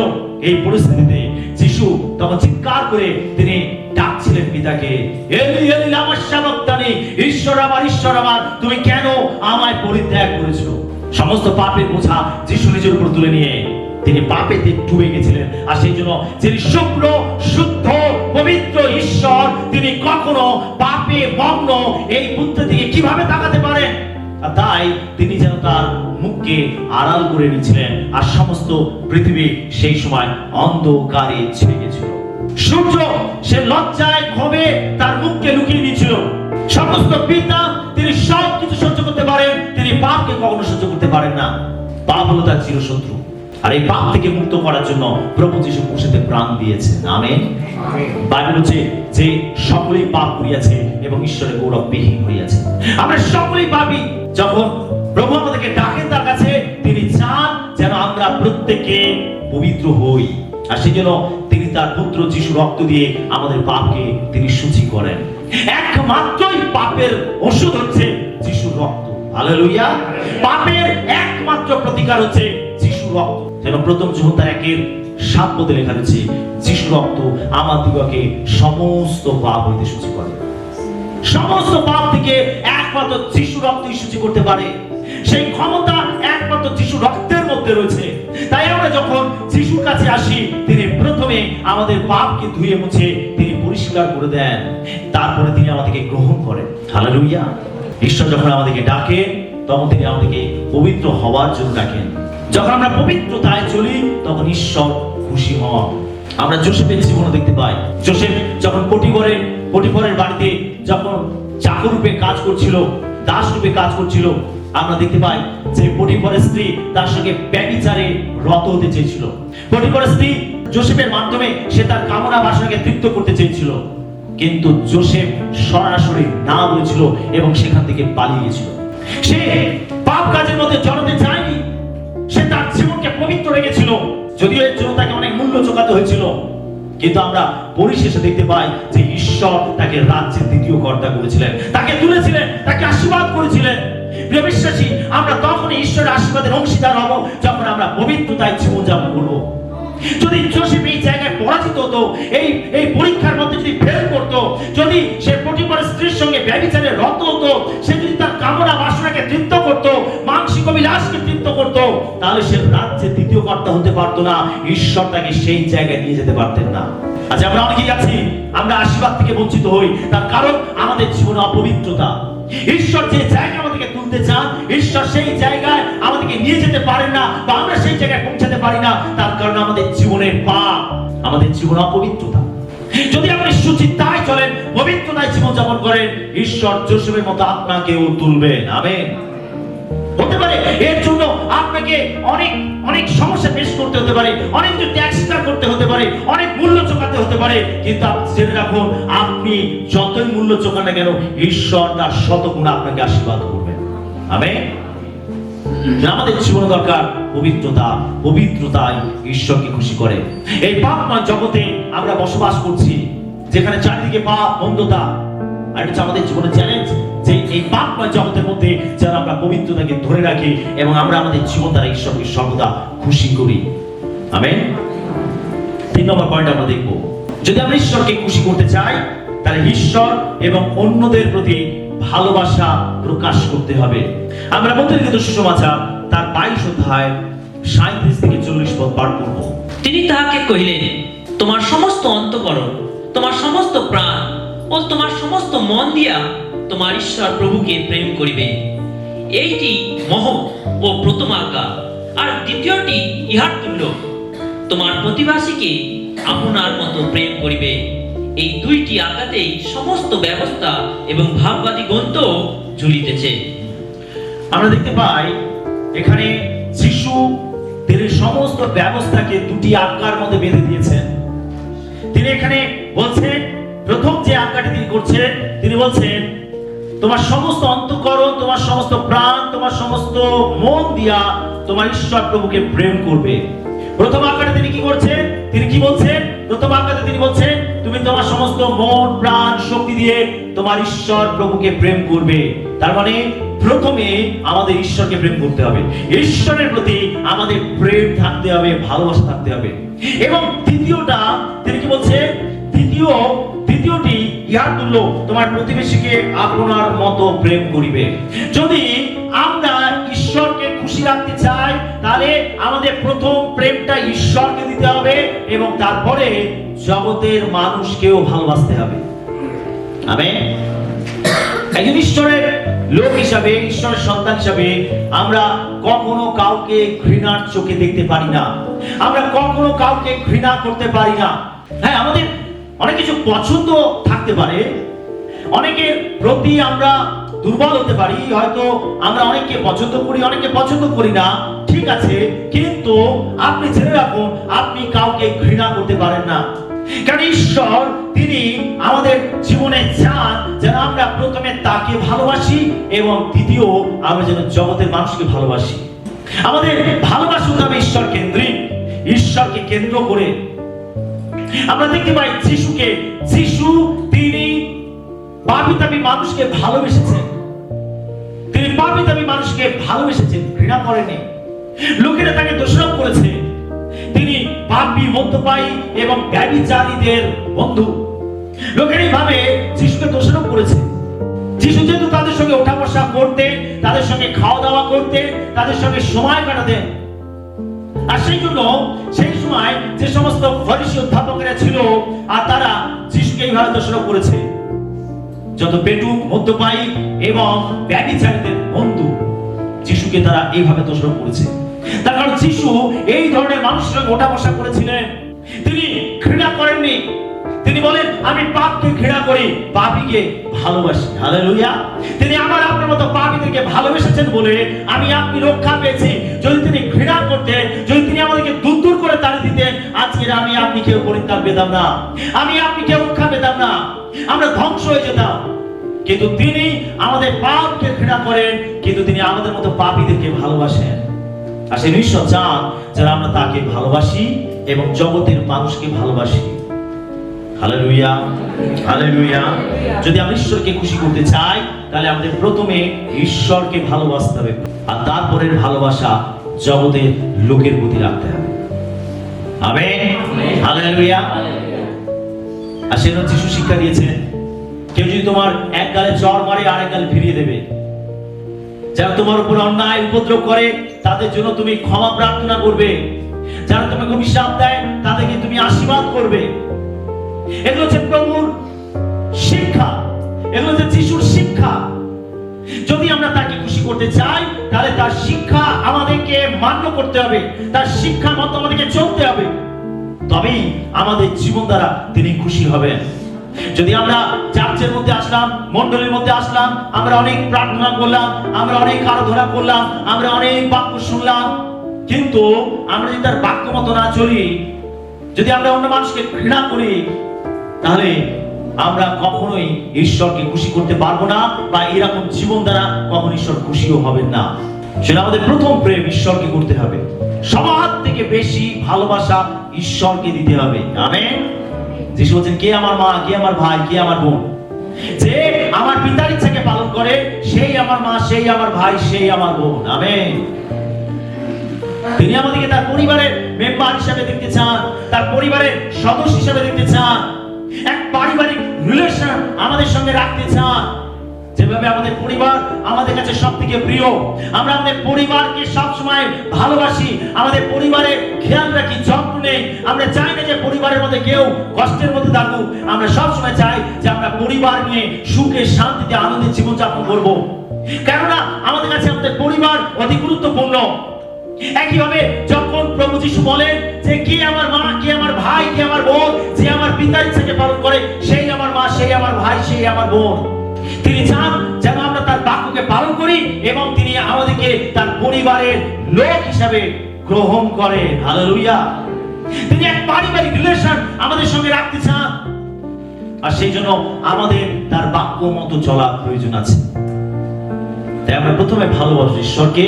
এই পরিস্থিতিতে যিশু তখন চিৎকার করে তিনি ডাকছিলেন পিতাকে, এলি এলি লামা শাবাক্তানি, ঈশ্বর আমার তুমি কেন আমায় পরিত্যাগ করেছো? সমস্ত পাপের বোঝা যিশু নিজের উপর তুলে নিয়ে তিনি পাপেতে ডুবে গেছিলেন। আর সেই জন্য যিনি শুভ্র শুদ্ধ পবিত্র ঈশ্বর, তিনি কখনো পাপে মগ্ন এই পুত্রের দিকে কিভাবে তাকাতে পারেন? আর তাই তিনি যেন তার মুখকে আড়াল করে নিয়েছিলেন, আর সমস্ত পৃথিবী সেই সময় অন্ধকারে ছেয়ে গেছিল। সূর্য সে লজ্জায় ক্ষোভে তার মুখকে লুকিয়ে দিয়েছিল। সমস্ত পিতা তিনি সব কিছু সহ্য করতে পারেন, তিনি পাপকে কখনো সহ্য করতে পারেন না। পাপ হলো তার চিরশত্রু, আর এই পাপ থেকে মুক্ত করার জন্য প্রভু যিশু ক্রুশে প্রাণ দিয়েছেন। আমেন। বাইবেল বলছে যে সকলেই পাপ করিয়াছে এবং ঈশ্বরের গৌরববিহীন হইয়াছে। আমরা সকলেই পাপী। যখন প্রভু আমাদেরকে ডাকেন তার কাছে, তিনি চান যেন আমরা প্রত্যেকে পবিত্র হই। আর সেই জন্য তিনি তার পুত্র যিশু রক্ত দিয়ে আমাদের পাপকে তিনি শুচি করেন। একমাত্রই পাপের ওষুধ হচ্ছে যিশুর রক্ত। হালেলুয়া। পাপের একমাত্র প্রতিকার হচ্ছে যিশুর রক্ত। যেন প্রথম যোহন্না 1:7 লেখা রয়েছে, যিশুর রক্ত আমাদিগকে সমস্ত পাপ হইতে শুচি করে। সমস্ত পাপ থেকে একমাত্র যিশুর রক্তই শুচি করতে পারে। সেই ক্ষমতা একমাত্র যিশুর রক্তের মধ্যে রয়েছে। তাই আমরা যখন যিশুর কাছে আসি, তিনি প্রথমে আমাদের পাপকে ধুয়ে মুছে তিনি পরিষ্কার করে দেন, তারপরে তিনি আমাদেরকে গ্রহণ করেন। হালেলুয়া। ঈশ্বর যখন আমাদেরকে ডাকেন, তখন তিনি আমাদেরকে পবিত্র হওয়ার জন্য ডাকেন। যখন আমরা পবিত্রতায় চলি, তখন ঈশ্বর খুশি হন। আমরা যোসেফের জীবনে দেখতে পাই। যোসেফ যখন পটিফরের বাড়িতে যখন চাকর রূপে কাজ করছিল, দাস রূপে কাজ করছিল, আমরা দেখতে পাই যে পটিফরের স্ত্রী তার সঙ্গে ব্যভিচারে রত হতে চেয়েছিল। পটিফরের স্ত্রী যোসেফের মাধ্যমে সে তার কামনা বাসনাকে তৃপ্ত করতে চেয়েছিল, কিন্তু যোসেফ সরাসরি না বলেছিল এবং সেখান থেকে পালিয়ে গেছিল। সে পাপ কাজের মধ্যে জড়াতে চায়নি, সে তার জীবনকে পবিত্র রেখেছিল। যদিও এর জন্য তাকে অনেক মূল্য চোকাতে হয়েছিল, কিন্তু আমরা পরিশেষে দেখতে পাই যে ঈশ্বর তাকে রাজ্যের দ্বিতীয় কর্তা করেছিলেন, তাকে তুলেছিলেন, তাকে আশীর্বাদ করেছিলেন। প্রিয় বিশ্বাসী, আমরা তখনই ঈশ্বরের আশীর্বাদের অংশীদার হব যখন আমরা পবিত্রতায় জীবনযাপন করব। যদি যোসেফ এই জায়গায় পরাজিত হতো, এই পরীক্ষার মধ্যে যদি ফেল করতো, যদি সে পটিফারের স্ত্রীর সঙ্গে ব্যভিচারে রত হতো, সে যদি তার কামনা বাসনাকে তৃপ্ত করতো, মানসিক অভিলাষকে তৃপ্ত করতো, তাহলে সে রাজ্যের দ্বিতীয় কর্তা হতে পারতো না। ঈশ্বর তাকে সেই জায়গায় নিয়ে যেতে পারতেন না। আচ্ছা, আমরা অনেকেই আছি, আমরা আশীর্বাদ থেকে বঞ্চিত হই, তার কারণ আমাদের জীবনে অপবিত্রতা। ঈশ্বর যে জায়গায় আমাদেরকে তুলতে চান, ঈশ্বর সেই জায়গায় আমাদেরকে নিয়ে যেতে পারেন না, বা আমরা সেই জায়গায় পৌঁছাতে পারি না, তার কারণ আমাদের জীবনের পাপ, আমাদের জীবনে অপবিত্রতা। যদি আপনি সুচিন্তায় চলেন, পবিত্রতায় জীবনযাপন করেন, ঈশ্বর যোসেফের মতো আপনাকেও তুলবেন। আমেন। হতে পারে এর জন্য আপনাকে অনেক অনেক সমস্যা ফেস করতে হতে পারে, অনেক ট্যাক্স করতে হতে পারে, অনেক মূল্য চোকাতে হতে পারে, কিন্তু আপনি জেনে রাখুন, আপনি যতই মূল্য চোকান না কেন, ঈশ্বর তার শতগুণ আপনাকে আশীর্বাদ করবেন। আমেন। আমাদের জীবনে দরকার পবিত্রতা। পবিত্রতাই ঈশ্বরকে খুশি করে। এই পাপময় জগতে আমরা বসবাস করছি, যেখানে চারিদিকে পাপ, অন্ধতা, আর এটা আমাদের জীবনের চ্যালেঞ্জ যে এই পাপময় জগতের মধ্যে যেন আমরা পবিত্রতাকে ধরে রাখি এবং আমরা আমাদের জীবন দ্বারা ঈশ্বরকে সর্বদা খুশি করি। আমেন। 3 নম্বর পয়েন্ট আমরা দেখব, যদি আমরা ঈশ্বরকে খুশি করতে চাই, তাহলে ঈশ্বর এবং অন্যদের প্রতি ভালোবাসা প্রকাশ করতে হবে। আমরা মন্ত্রীকৃত সুসমাচার তার 22 অধ্যায় 37 থেকে 40 পদ পাঠ করব। তিনি তাহাকে কহিলেন, তোমার সমস্ত অন্তঃকরণ, তোমার সমস্ত প্রাণ ও তোমার সমস্ত মন দিয়া তোমার ঈশ্বর প্রভুকে প্রেম করিবে। এইটি মহৎ ও প্রথম আজ্ঞা। আর দ্বিতীয়টি ইহার তুল্য, তোমার প্রতিবাসীকে আপনার মতো প্রেম করিবে। এই দুইটি আজ্ঞাতেই সমস্ত ব্যবস্থা এবং ভাববাদী গ্রন্থ ঝুলিতেছে। আমরা দেখতে পাই এখানে যিশু তিনি সমস্ত ব্যবস্থাকে দুটি আজ্ঞার মধ্যে বেঁধে দিয়েছেন। তিনি এখানে বলছেন, প্রথম যে আজ্ঞাটি তিনি করছেন, তিনি বলছেন তোমার সমস্ত অন্তঃকরণ, তোমার সমস্ত প্রাণ, তোমার সমস্ত মন দিয়া তোমার ঈশ্বর প্রভুকে প্রেম করবে। প্রথম আজ্ঞাতে তিনি কি করছেন? তিনি কি বলছেন? প্রথম আজ্ঞাতে তিনি বলছেন তুমি তোমার সমস্ত মন, প্রাণ, শক্তি দিয়ে তোমার ঈশ্বর প্রভুকে প্রেম করবে। তার মানে প্রথমে আমাদের ঈশ্বরকে প্রেম করতে হবে, ঈশ্বরের প্রতি আমাদের প্রেম থাকতে হবে, ভালোবাসা থাকতে হবে। এবং দ্বিতীয়টা তিনি কি বলছে? দ্বিতীয়টি ইহার তুল্য, তোমার প্রতিবেশীকে আপনার মতো প্রেম করিবে। যদি আমরা ঈশ্বরকে খুশি রাখতে চাই, তাহলে আমাদের প্রথম প্রেমটা ঈশ্বরকে দিতে হবে এবং তারপরে জগতের মানুষকেও ভালোবাসতে হবে। আমেন। একজন ঈশ্বরের লোক হিসাবে, ঈশ্বরের সন্তান হিসাবে আমরা কখনো কাউকে ঘৃণার চোখে দেখতে পারি না, আমরা কখনো কাউকে ঘৃণা করতে পারি না। হ্যাঁ, আমাদের অনেক কিছু পছন্দ থাকতে পারে, অনেকের প্রতি আমরা দুর্বল হতে পারি, হয়তো আমরা অনেককে পছন্দ করি, অনেককে পছন্দ করি না, ঠিক আছে, কিন্তু আপনি জেনে রাখুন আপনি কাউকে ঘৃণা করতে পারেন না। কারণ ঈশ্বর তিনি আমাদের জীবনে চান যেন আমরা প্রথমে তাকে ভালোবাসি এবং দ্বিতীয় আমরা যেন জগতের মানুষকে ভালোবাসি। আমাদের ভালোবাসা হতে হবে ঈশ্বর কেন্দ্রিক, ঈশ্বরকে কেন্দ্র করে। আমরা দেখতে পাই যিশু তিনি পাপী মানুষকে ভালোবেসেছেন, তিনি পাপী মানুষকে ভালোবেসেছেন, ঘৃণা করেনি। লোকেরা তাকে দোষারোপ করেছে, তিনি পাপী, মদ্যপায়ী এবং ব্যভিচারীদের বন্ধু। লোকেরা এইভাবে যিশুকে দোষারোপ করেছে। যিশু যেহেতু তাদের সঙ্গে ওঠা বসা করতেন, তাদের সঙ্গে খাওয়া দাওয়া করতেন, তাদের সঙ্গে সময় কাটাতেন, আর সেই জন্য সেই সময় যে সমস্ত ফরিসী অধ্যাপকেরা ছিল আর তারা যিশুকে এইভাবে দোষারোপ করেছে, যত পেটুক, মদ্যপায়ী এবং ব্যভিচারীদের বন্ধু, যিশুকে তারা এইভাবে দোষারোপ করেছে। তার কারণ যিশু এই ধরনের মানুষের সঙ্গে ওঠা বসা করেছিলেন, তিনি ঘৃণা করেননি। তিনি বলেন আমি পাপকে ঘৃণা করি, পাপীকে ভালোবাসি। হালেলুয়া। তিনি আমার আপনার মতো পাপীদেরকে ভালোবেসেছেন বলে আমি আপনি রক্ষা পেয়েছি। যদি তিনি ঘৃণা করতেন, যদি তিনি আমাদেরকে দূর করে তাড়িয়ে দিতেন, আজকে আমি আপনি কেউ পরিত্রাণ পেতাম না, আমি আপনি কেউ রক্ষা পেতাম না, আমরা ধ্বংস হয়ে যেতাম। কিন্তু তিনি আমাদের পাপকে ঘৃণা করেন, কিন্তু তিনি আমাদের মতো পাপীদেরকে ভালোবাসেন। আর সেই ঈশ্বর চান যেন আমরা তাকে ভালোবাসি এবং জগতের মানুষকে ভালোবাসি। Hallelujah, hallelujah. যদি আমরা ঈশ্বরকে খুশি করতে চাই, তাহলে আমাদের প্রথমে ঈশ্বরকে ভালোবাসতে হবে, আর তারপরের ভালোবাসা জগতের লোকের প্রতি রাখতে হবে। Amen, hallelujah. আর সেজন্য যিশু শিক্ষা দিয়েছেন, কেউ যদি তোমার এক গালে চড় মারে আরেক গালে ফিরিয়ে দেবে, যারা তোমার উপর অন্যায় উপদ্রব করে তাদের জন্য তুমি ক্ষমা প্রার্থনা করবে, যারা তোমাকে অভিশাপ দেয় তাদেরকে তুমি আশীর্বাদ করবে। এগুলো হচ্ছে প্রভুর শিক্ষা, এগুলো হচ্ছে যিশুর শিক্ষা। যদি আমরা তাকে খুশি করতে চাই, তাহলে তার শিক্ষা আমাদেরকে মান্য করতে হবে, তার শিক্ষা মতো আমাদেরকে চলতে হবে, তবেই আমাদের জীবন দ্বারা তিনি খুশি হবেন। যদি আমরা চার্চের মধ্যে আসলাম, মণ্ডলীর মধ্যে আসলাম, আমরা অনেক প্রার্থনা করলাম, আমরা অনেক আরাধনা করলাম, আমরা অনেক বাক্য শুনলাম, কিন্তু আমরা যদি তার বাক্য মতো না চলি, যদি আমরা অন্য মানুষকে ঘৃণা করি, তাহলে আমরা কখনোই ঈশ্বরকে খুশি করতে পারবো না, বা এরকম জীবন দ্বারা কখনো ঈশ্বর খুশিও হবেন না। সেটা আমাদের প্রথম প্রেম ঈশ্বরকে করতে হবে, সবার থেকে বেশি ভালোবাসা ঈশ্বরকে দিতে হবে। আমেন। যিশু বলেন, কে আমার মা, কে আমার ভাই, কে আমার বোন? যে আমার পিতার ইচ্ছাকে পালন করে, সেই আমার মা, সেই আমার ভাই, সেই আমার বোন। আমেন। তিনি আমাদেরকে তার পরিবারের মেম্বার হিসেবে দেখতে চান, তার পরিবারের সদস্য হিসেবে দেখতে চান, এক পারিবারিক রিলেশন আমাদের সঙ্গে রাখতে চান। যেভাবে আমাদের পরিবার আমাদের কাছে সবথেকে প্রিয়, আমরা আমাদের পরিবারকে সবসময় ভালোবাসি, আমাদের পরিবারের খেয়াল রাখি, যত্ন নেই। আমরা চাই না যে পরিবারের মধ্যে কেউ কষ্টের মধ্যে থাকুক, আমরা সবসময় চাই যে আমরা পরিবার নিয়ে সুখে শান্তিতে আনন্দে জীবনযাপন করব, কেননা আমাদের কাছে আমাদের পরিবার অতি গুরুত্বপূর্ণ। একইভাবে যখন প্রভু যিশু বলেন যে কে আমার মা, কে আমার ভাই, কে আমার বোন, যে আমার পিতার ইচ্ছাকে পালন করে, সেই আমার মা, সেই আমার ভাই, সেই আমার বোন, তিনি চান যেন আমরা তার বাক্যকে পালন করি এবং তিনি আমাদেরকে তার পরিবারের লোক হিসাবে গ্রহণ করে। হালেলুয়া। তিনি এক পারিবারিক রিলেশন আমাদের সঙ্গে রাখতে চান, আর সেই জন্য আমাদের তার বাক্য মতো চলা প্রয়োজন আছে। তাই আমরা প্রথমে ভালোবাসবো ঈশ্বরকে,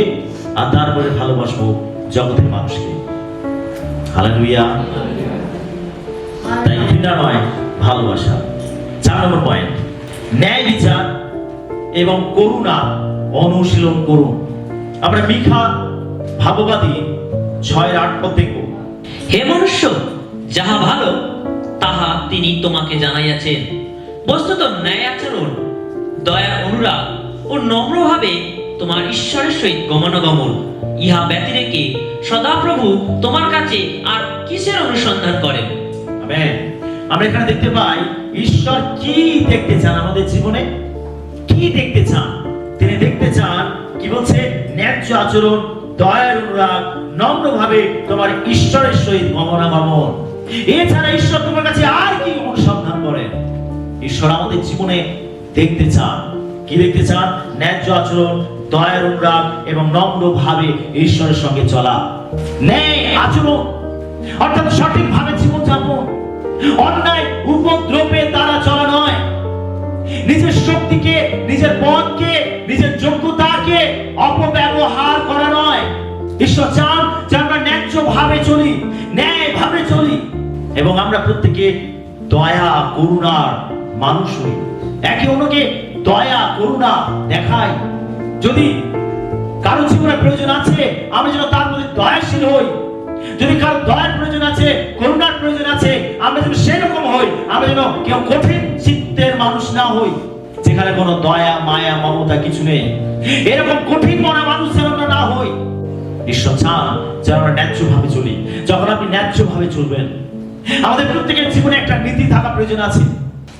আর তারপরে ভালোবাসবো জগতের মানুষকে। হালেলুয়া। তাই ঘৃণা নয়, ভালোবাসা। 4 নম্বর পয়েন্ট, ন্যায় বিচার এবং করুণা অনুশীলন করুন। আমরা মিখা ভাববাদী 6:8 পদ দেখব। হে মনুষ্য, যাহা ভালো তাহা তিনি তোমাকে জানাইয়াছেন, বস্তুত ন্যায় আচরণ, দয়া, অনুরাগ ও নম্রভাবে তোমার ঈশ্বরের সহিত গমনাগমন, ইহা ব্যতিরেকে সদাপ্রভু তোমার কাছে আর কিসের অনুসন্ধান করেন? আমেন। আমরা এখানে দেখতে পাই ঈশ্বর কি দেখতে চান আমাদের জীবনে, কি দেখতে চান। তিনি দেখতে চান, কি বলছে, ন্যায্য আচরণ, দয়ার অনুরাগ, নম্রভাবে তোমার ঈশ্বরের সহিত গমনাগমন। এছাড়া ঈশ্বর তোমার কাছে আর কি অনুসন্ধান করেন? ঈশ্বর আমাদের জীবনে দেখতে চান, কি দেখতে চান? ন্যায্য আচরণ, দয়ার অনুরাগ এবং নম্রভাবে ঈশ্বরের সঙ্গে চলা। ন্যায় আচরণ অর্থাৎ সঠিকভাবে জীবনযাপন, অন্যায় উপদ্রবে দ্বারা চলা নয়, নিজের শক্তিকে, নিজের পদকে, নিজের যোগ্যতাকে অপব্যবহার করা নয়। ঈশ্বর চান যে আমরা ন্যায্য ভাবে চলি, ন্যায় ভাবে চলি, এবং আমরা প্রত্যেকে দয়া করুণার মানুষ হই, একে অন্যকে দয়া করুণা দেখাই। যদি কারো জীবনের প্রয়োজন আছে, আমরা যেন তার প্রতি দয়াশীল হই। যদি কারো দয়ার প্রয়োজন আছে, করুণার প্রয়োজন আছে, আমরা যেন সেরকম হই। আমরা যেন কেউ কঠিন চিত্তের মানুষ না হই, যেখানে কোনো দয়া, মায়া, মমতা কিছু নেই। এরকম কঠিন মনা মানুষ যেন আমরা না হই। ঈশ্বর চান যেন আমরা ন্যায্য ভাবে চলি। যখন আপনি ন্যায্য ভাবে চলবেন, আমাদের প্রত্যেকের জীবনে একটা নীতি থাকা প্রয়োজন আছে,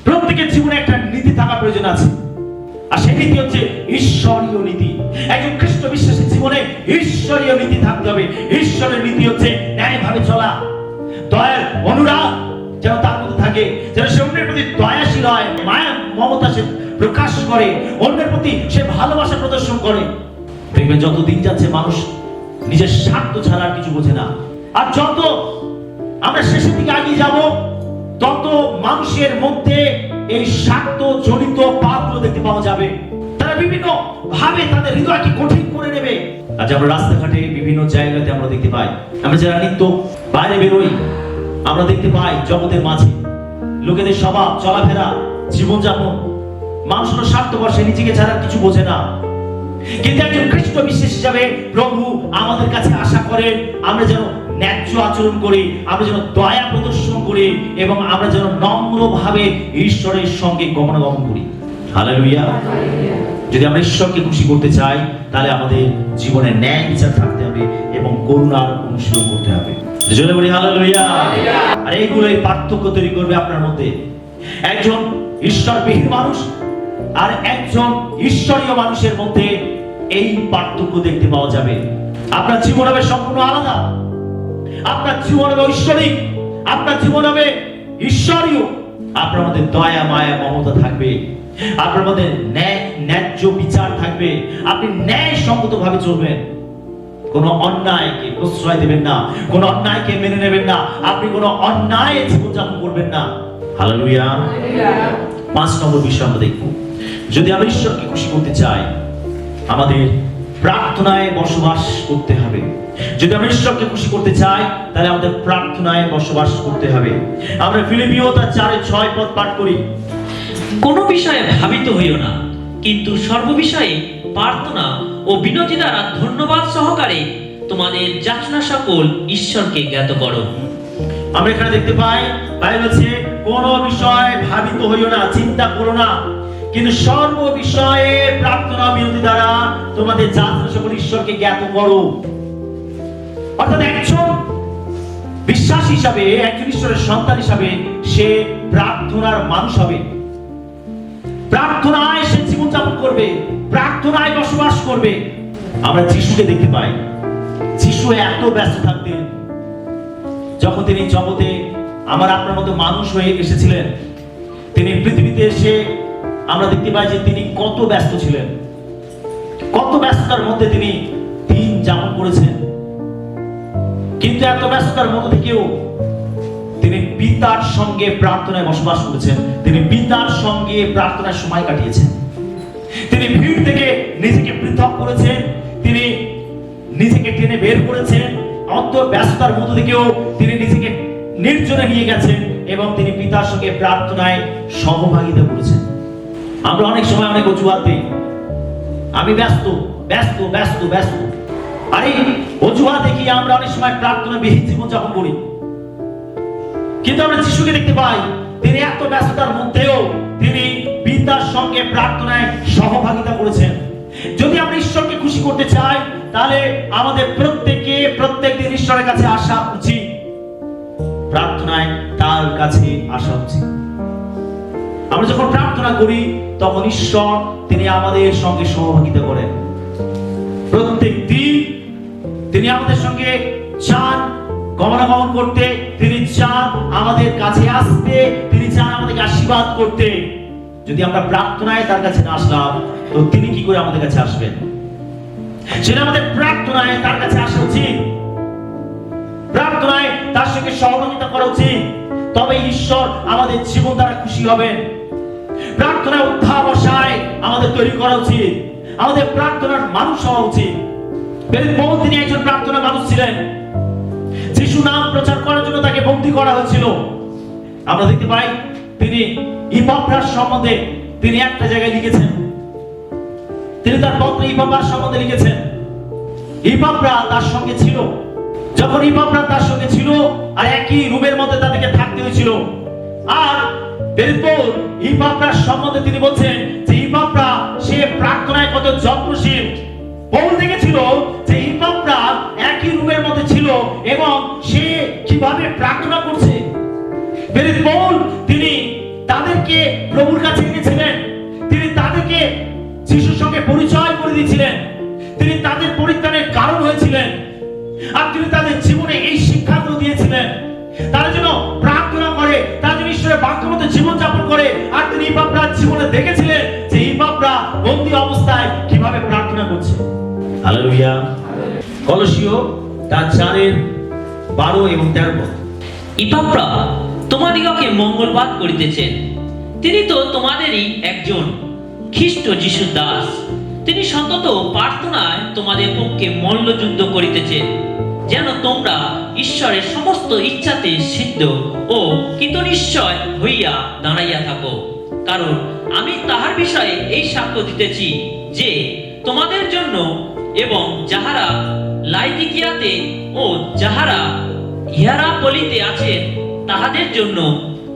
প্রত্যেকের জীবনে একটা নীতি থাকা প্রয়োজন আছে, আর সেই নীতি হচ্ছে ঈশ্বরীয় নীতি। একজন খ্রিস্ট বিশ্বাসী জীবনে ঈশ্বরীয় নীতি থাকতে হবে। ঈশ্বরের নীতি হচ্ছে ন্যায়ভাবে চলা, দয়ার অনুরাগ যেন তার মধ্যে থাকে, যেন সে অন্যের প্রতি দয়াশীল হয়, মায়া মমতা সে প্রকাশ করে, অন্যের প্রতি সে ভালোবাসা প্রদর্শন করে। দেখবেন যত দিন যাচ্ছে মানুষ নিজের স্বার্থ ছাড়া আর কিছু বোঝে না, আর যত আমরা শেষের দিকে এগিয়ে যাব, তত মানুষের মধ্যে এই স্বার্থ জনিত পাপগুলো দেখতে পাওয়া যাবে। তারা বিভিন্ন ভাবে তাদের হৃদয়কে কঠিন করে নেবে। আজ আমরা রাস্তাঘাটে বিভিন্ন জায়গাতে আমরা দেখতে পাই, আমরা যারা নিত্য বাইরে বেরোই, আমরা দেখতে পাই জগতের মাঝে লোকেদের স্বভাব, চলাফেরা, জীবনযাপন, মানুষ হলো স্বার্থপর, সে নিজেকে ছাড়া কিছু বোঝে না। কিন্তু একজন খ্রিস্ট বিশ্বাসী হিসাবে প্রভু আমাদের কাছে আশা করেন আমরা যেন ন্যায্য আচরণ করি, আমরা যেন দয়া প্রদর্শন করি এবং আমরা যেন নম্রভাবে ঈশ্বরের সঙ্গে গমনাগমন করি। হালেলুয়া। যদি আমরা ঈশ্বরকে খুশি করতে চাই তাহলে আমাদের জীবনে ন্যায় বিচার থাকতে হবে এবং করুণার অনুশীলন করতে হবে। জোরে বলি হালেলুয়া। আর এইগুলোই পার্থক্য তৈরি করবে আপনার মধ্যে। একজন ঈশ্বরবিহীন মানুষ আর একজন ঈশ্বরীয় মানুষের মধ্যে এই পার্থক্য দেখতে পাওয়া যাবে। আপনার জীবন হবে সম্পূর্ণ আলাদা, আপনার জীবন হবে ঐশ্বরিক, আপনার জীবন হবে ঈশ্বরীয়। আপনার মধ্যে দয়া, মায়া, মমতা থাকবে, আপনার মধ্যে ন্যায্য বিচার থাকবে, আপনি ন্যায় সঙ্গত ভাবে চলবেন, কোন অন্যায়কে প্রশ্রয় দেবেন না, কোন অন্যায়কে মেনে নেবেন না, আপনি কোন অন্যায় জীবনযাপন করবেন না। হালেলুয়া। 5 নম্বর বিষয় আমরা দেখব, যদি আমরা ঈশ্বরকে খুশি করতে চাই আমাদের প্রার্থনায় বসবাস করতে হবে। যদি আমরা ঈশ্বরকে খুশি করতে চাই তাহলে আমাদের প্রার্থনায় বসবাস করতে হবে। আমরা ফিলিপিও তার 4:6 পদ পাঠ করি। কোন বিষয়ে ভাবিত হইও না, কিন্তু সর্ববিষয়ে প্রার্থনা ও বিনতি দ্বারা ধন্যবাদ সহকারে তোমাদের যাচনা সকল ঈশ্বরকে জ্ঞাত করো। আমরা এখানে দেখতে পাই বাইবেল বলছে কোন বিষয়ে ভাবিত হইও না, চিন্তা করো না, কিন্তু সর্ব বিষয়ে প্রার্থনা বিনতি দ্বারা তোমাদের যাচনা সকল ঈশ্বরকে জ্ঞাত করো। অর্থাৎ একজন বিশ্বাস হিসাবে, একজন ঈশ্বরের সন্তান হিসাবে সে প্রার্থনার মানুষ হবে, প্রার্থনায় সে জীবনযাপন করবে, প্রার্থনায় বসবাস করবে। আমরা যিশুকে দেখতে পাই, যিশু এত ব্যস্ত থাকতেন যখন তিনি জগতে আমার আপনার মতো মানুষ হয়ে এসেছিলেন, তিনি পৃথিবীতে এসে আমরা দেখতে পাই যে তিনি কত ব্যস্ত ছিলেন, কত ব্যস্ততার মধ্যে তিনি দিন যাপন করেছেন। কিন্তু এত ব্যস্ততার মধ্যে থেকেও তিনি পিতার সঙ্গে প্রার্থনায় বসবাস করেছেন, তিনি পিতার সঙ্গে প্রার্থনায় সময় কাটিয়েছেন। তিনি ভিড় থেকে নিজেকে পৃথক করেছেন, তিনি নিজেকে টেনে বের করেছেন, অত ব্যস্ততার মধ্যে থেকেও তিনি নিজেকে নির্জনে নিয়ে গেছেন এবং তিনি পিতার সঙ্গে প্রার্থনায় সহভাগিতা করেছেন। আমরা অনেক সময় অনেক অজুহাত দিই, আমি ব্যস্ত ব্যস্ত ব্যস্ত ব্যস্ত, আর এই অজুহাত দেখিয়ে আমরা অনেক সময় প্রার্থনা বিহীন জীবনযাপন করি। কিন্তু আমরা যিশুকে দেখতে পাই, তিনি এত ব্যস্ততার মধ্যেও তিনি পিতার সঙ্গে প্রার্থনায় সহভাগিতা করেছেন। যদি আমরা ঈশ্বরকে খুশি করতে চাই তাহলে আমাদের প্রত্যেকদিন ঈশ্বরের কাছে আসা উচিত, প্রার্থনায় তার কাছে আসা উচিত। আমরা যখন প্রার্থনা করি তখন ঈশ্বর তিনি আমাদের সঙ্গে সহভাগিতা করেন। প্রত্যেক দিন তিনি আমাদের সঙ্গে চান গমনাগমন করতে, তিনি চান আমাদের কাছে আসতে, তিনি চান আমাদেরকে আশীর্বাদ করতে। যদি আমরা প্রার্থনায় তার কাছে না আসলাম তো তিনি কি করে আমাদের কাছে আসবেন? সেটা আমাদের প্রার্থনায় তার কাছে আসা উচিত, প্রার্থনায় তার সঙ্গে সহযোগিতা করা উচিত, তবে ঈশ্বর আমাদের জীবন দ্বারা খুশি হবেন। প্রার্থনায় অধ্যাবসায় আমাদের তৈরি করা উচিত, আমাদের প্রার্থনার মানুষ হওয়া উচিত। পৌল তিনি একজন প্রার্থনা মানুষ ছিলেন। যিশু নাম প্রচার করার জন্য তাকে বন্দী করা হয়েছিল। আমরা দেখতে পাই তিনি ইপাফ্রার সম্বন্ধে তিনি একটা জায়গায় লিখেছেন, তিনি তার পত্রে ইপাফ্রার সম্বন্ধে লিখেছেন। ইপাফ্রা তার সঙ্গে ছিল, যখন ইপাফ্রা তার সঙ্গে ছিল আর একই রুমের মধ্যে তাদেরকে থাকতে হয়েছিল। আর পৌল ইপাফ্রার সম্বন্ধে তিনি বলছেন যে ইপাফ্রা সে প্রার্থনায় কত যত্নশীল। পৌল দেখেছিল যে ইপাফ্রা একই রুমের মধ্যে ছিল এবং সে কিভাবে প্রার্থনা করছে। পৌল তিনি তাদেরকে প্রভুর কাছে এনেছিলেন, তিনি তাদেরকে যিশুর সঙ্গে পরিচয় করে দিয়েছিলেন, তিনি তাদের পরিত্রাণের কারণ হয়েছিলেন, আর তিনি তাদের জীবনে এই শিক্ষাগুলো দিয়েছিলেন তারা যেন প্রার্থনা করে, তারা যেন ঈশ্বরের বাক্য মতো জীবনযাপন করে। আর তিনি ইপাফ্রার জীবনে দেখেছিলেন যে ইপাফ্রা বন্দী অবস্থায় কিভাবে প্রার্থনা করছে। হালেলুয়া। কলসীয় তার 4:12 এবং 13 পদ। ইপাফ্রা তোমাদিগকে মঙ্গলবাদ করিতেছেন, তিনি তো তোমাদেরই একজন, খ্রিস্ট যিশুর দাস। তিনি সতত প্রার্থনায় তোমাদের পক্ষে মল্লযুদ্ধ করিতেছেন, যেন তোমরা ঈশ্বর ঈশ্বরের সমস্ত ইচ্ছাতে সিদ্ধ ও কৃতনিশ্চয় হইয়া দাঁড়াইয়া থাকো। কারণ আমি তাহার বিষয়ে এই সাক্ষ্য দিতেছি যে তোমাদের জন্য এবং যাহারা লাইদিকিয়াতে ও যাহারা হিয়েরাপলিতে আছেন তাহাদের জন্য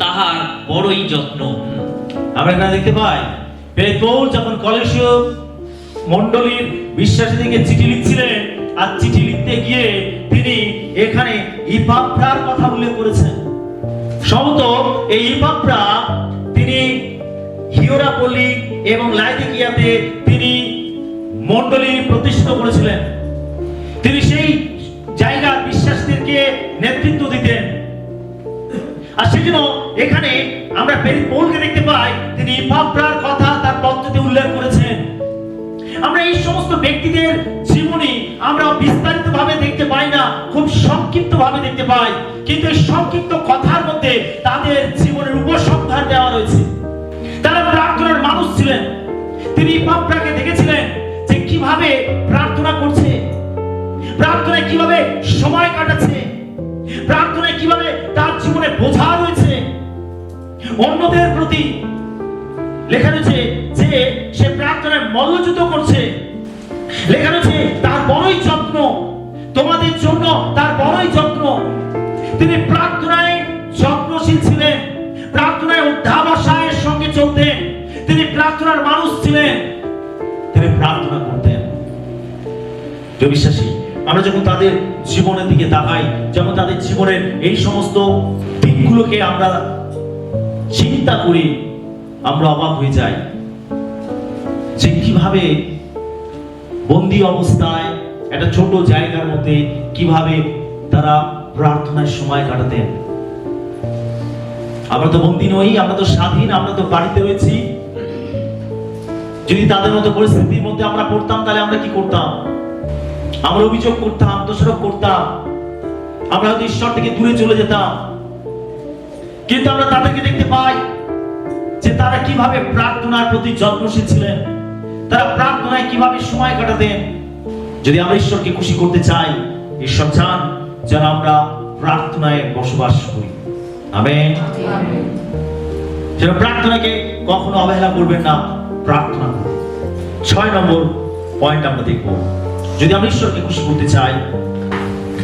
তাহার বড়ই যত্ন। আমরা এখানে দেখতে পাই প্রেরিত পৌল যখন কলেসীয় মণ্ডলীর বিশ্বাসীদেরকে চিঠি লিখছিলেন, আর চিঠি লিখতে গিয়ে তিনি এখানে ইপাফ্রার কথা উল্লেখ করেছেন। সম্ভবত এই ইপাফ্রা তিনি হিয়েরাপলি এবং লাইদিকিয়াতে তিনি মণ্ডলী প্রতিষ্ঠিত করেছিলেন। তিনি সেই জায়গার বিশ্বাসীদেরকে নেতৃত্ব দিতেন। আর সেজন্য এখানে আমরা প্রেরিত পৌলকে দেখতে পাই তিনি ইপাফ্রার কথা তার পত্রতে উল্লেখ করেছেন। আমরা এই সমস্ত ব্যক্তিদের জীবনী আমরা বিস্তারিত ভাবে দেখতে পাই না, খুব সংক্ষিপ্ত ভাবে দেখতে পাই, কিন্তু এই সংক্ষিপ্ত কথার মধ্যে তাদের জীবনের উপসংহার দেওয়া রয়েছে। তারা প্রার্থনার মানুষ ছিলেন। তিনি ইপাফ্রাকে দেখেছিলেন যে কিভাবে প্রার্থনা করছে, প্রার্থনায় কিভাবে সময় কাটাচ্ছে, প্রার্থনায় কিভাবে তার জীবনে বোঝা রয়েছে অন্যদের প্রতি। লেখা রয়েছে যে সে প্রার্থনায় মল্লযুদ্ধ করছে। লেখা রয়েছে তার বড়ই যত্ন, তোমাদের জন্য তার বড়ই যত্ন। তিনি প্রার্থনায় যত্নশীল ছিলেন, প্রার্থনায় অধ্যাবসায়ের সঙ্গে চলতেন। তিনি প্রার্থনার মানুষ ছিলেন, তিনি প্রার্থনা করতেন। প্রিয় বিশ্বাসী, আমরা যখন তাদের জীবনের দিকে তাকাই, যখন তাদের জীবনের এই সমস্ত দিকগুলোকে আমরা চিন্তা করি, আমরা অবাক হয়ে যাই যে কিভাবে বন্দী অবস্থায় একটা ছোট জায়গার মধ্যে কিভাবে তারা প্রার্থনায় সময় কাটাতেন। আমরা তো বন্দী নই, আমরা তো স্বাধীন, আমরা তো বাড়িতে রয়েছি। যদি তাদের মতো পরিস্থিতির মধ্যে আমরা পড়তাম তাহলে আমরা কি করতাম? আমরা অভিযোগ করতাম, দোষারোপ করতাম, আমরা হয়তো ঈশ্বর থেকে দূরে চলে যেতাম। কিন্তু আমরা তাদেরকে দেখতে পাই যে তারা কিভাবে প্রার্থনার প্রতি যত্নশীল ছিলেন, তারা প্রার্থনায় কিভাবে সময় কাটাতেন। যদি আমরা ঈশ্বরকে খুশি করতে চাই, ঈশ্বর চান যেন আমরা প্রার্থনায় বসবাস করি। আমেন। যেন প্রার্থনাকে কখনো অবহেলা করবেন না, প্রার্থনা করুন। 6 নম্বর পয়েন্ট আমরা দেখব, যদি আমরা ঈশ্বরকে খুশি করতে চাই,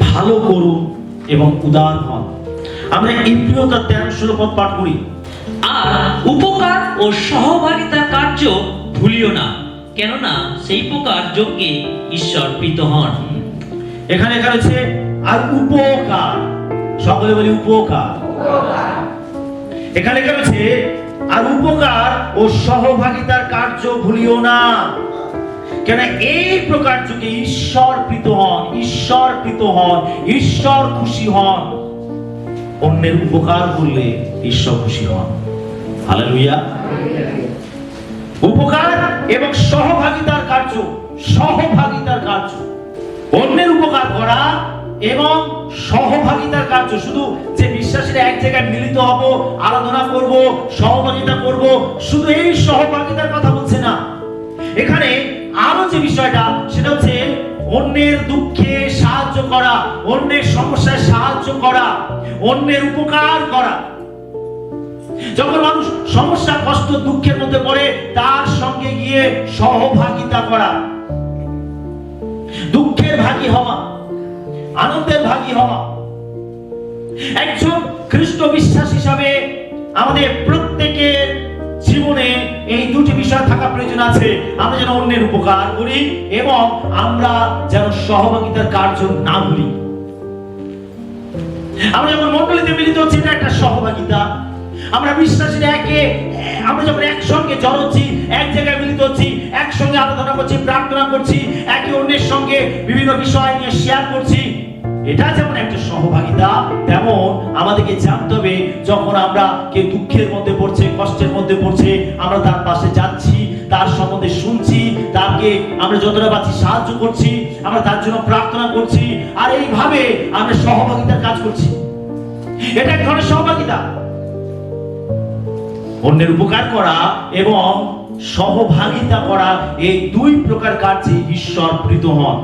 ভালো করুন এবং উদার হন। আমরা ইব্রিয় 13-16 পদ পাঠ করি। আর উপকার ও সহভাগিতার কার্য ভুলিও না, কেননা সেই প্রকার যজ্ঞে ঈশ্বর প্রীত হন। এখানে লেখা রয়েছে আর উপকার, সকলে বলি উপকার। এখানে লেখা রয়েছে আর উপকার ও সহভাগিতার কার্য ভুলিও না, কেন এই প্রকার যুগে ঈশ্বর প্রীত হন, ঈশ্বর প্রীত হন, ঈশ্বর খুশি হন। অন্যের উপকার করলে ঈশ্বর খুশি হন। হালেলুয়া। উপকার এবং সহভাগিতার কার্য, সহভাগিতার কার্য, অন্যের উপকার করা এবং সহভাগিতার কার্য। শুধু যে বিশ্বাসীরা এক জায়গায় মিলিত হব, আরাধনা করব, সহভাগিতা করব, শুধু এই সহভাগিতার কথা বলছে না। এখানে আরো যে বিষয়টা সেটা হচ্ছে অন্যের দুঃখে সাহায্য করা, অন্যের সমস্যায় সাহায্য করা, অন্যের উপকার করা। যখন মানুষ সমস্যা, কষ্ট, দুঃখের মধ্যে পড়ে তার সঙ্গে গিয়ে সহভাগিতা করা, দুঃখের ভাগী হওয়া, আনন্দের ভাগী হওয়া। একজন খ্রিস্ট বিশ্বাস হিসাবে আমাদের প্রত্যেকের জীবনে এই দুটি বিষয় থাকা প্রয়োজন আছে। আমরা যেন অন্যের উপকার করি এবং আমরা যেন সহভাগিতার কার্য না ভুলি। আমরা যখন মণ্ডলীতে মিলিত হচ্ছি, এটা একটা সহভাগিতা। আমরা বিশ্বাসীরা আমরা যখন একসঙ্গে জড়োচ্ছি, এক জায়গায় মিলিত হচ্ছি, একসঙ্গে আলোচনা করছি, প্রার্থনা করছি, একে অন্যের সঙ্গে বিভিন্ন বিষয় নিয়ে শেয়ার করছি, এটা যেমন একটা সহভাগিতা, তেমন আমাদেরকে জানতে হবে যখন আমরা কেউ দুঃখের মধ্যে পড়ছে, কষ্টের মধ্যে পড়ছে, আমরা তার পাশে যাচ্ছি, তার সম্বন্ধে শুনছি, তাকে আমরা যতটা পাচ্ছি সাহায্য করছি, আমরা তার জন্য প্রার্থনা করছি, আর এইভাবে আমরা সহভাগিতার কাজ করছি। এটা এক ধরনের সহভাগিতা। অন্যের উপকার করা এবং সহভাগিতা করা, এই দুই প্রকার কার্যে ঈশ্বর প্রীত হন।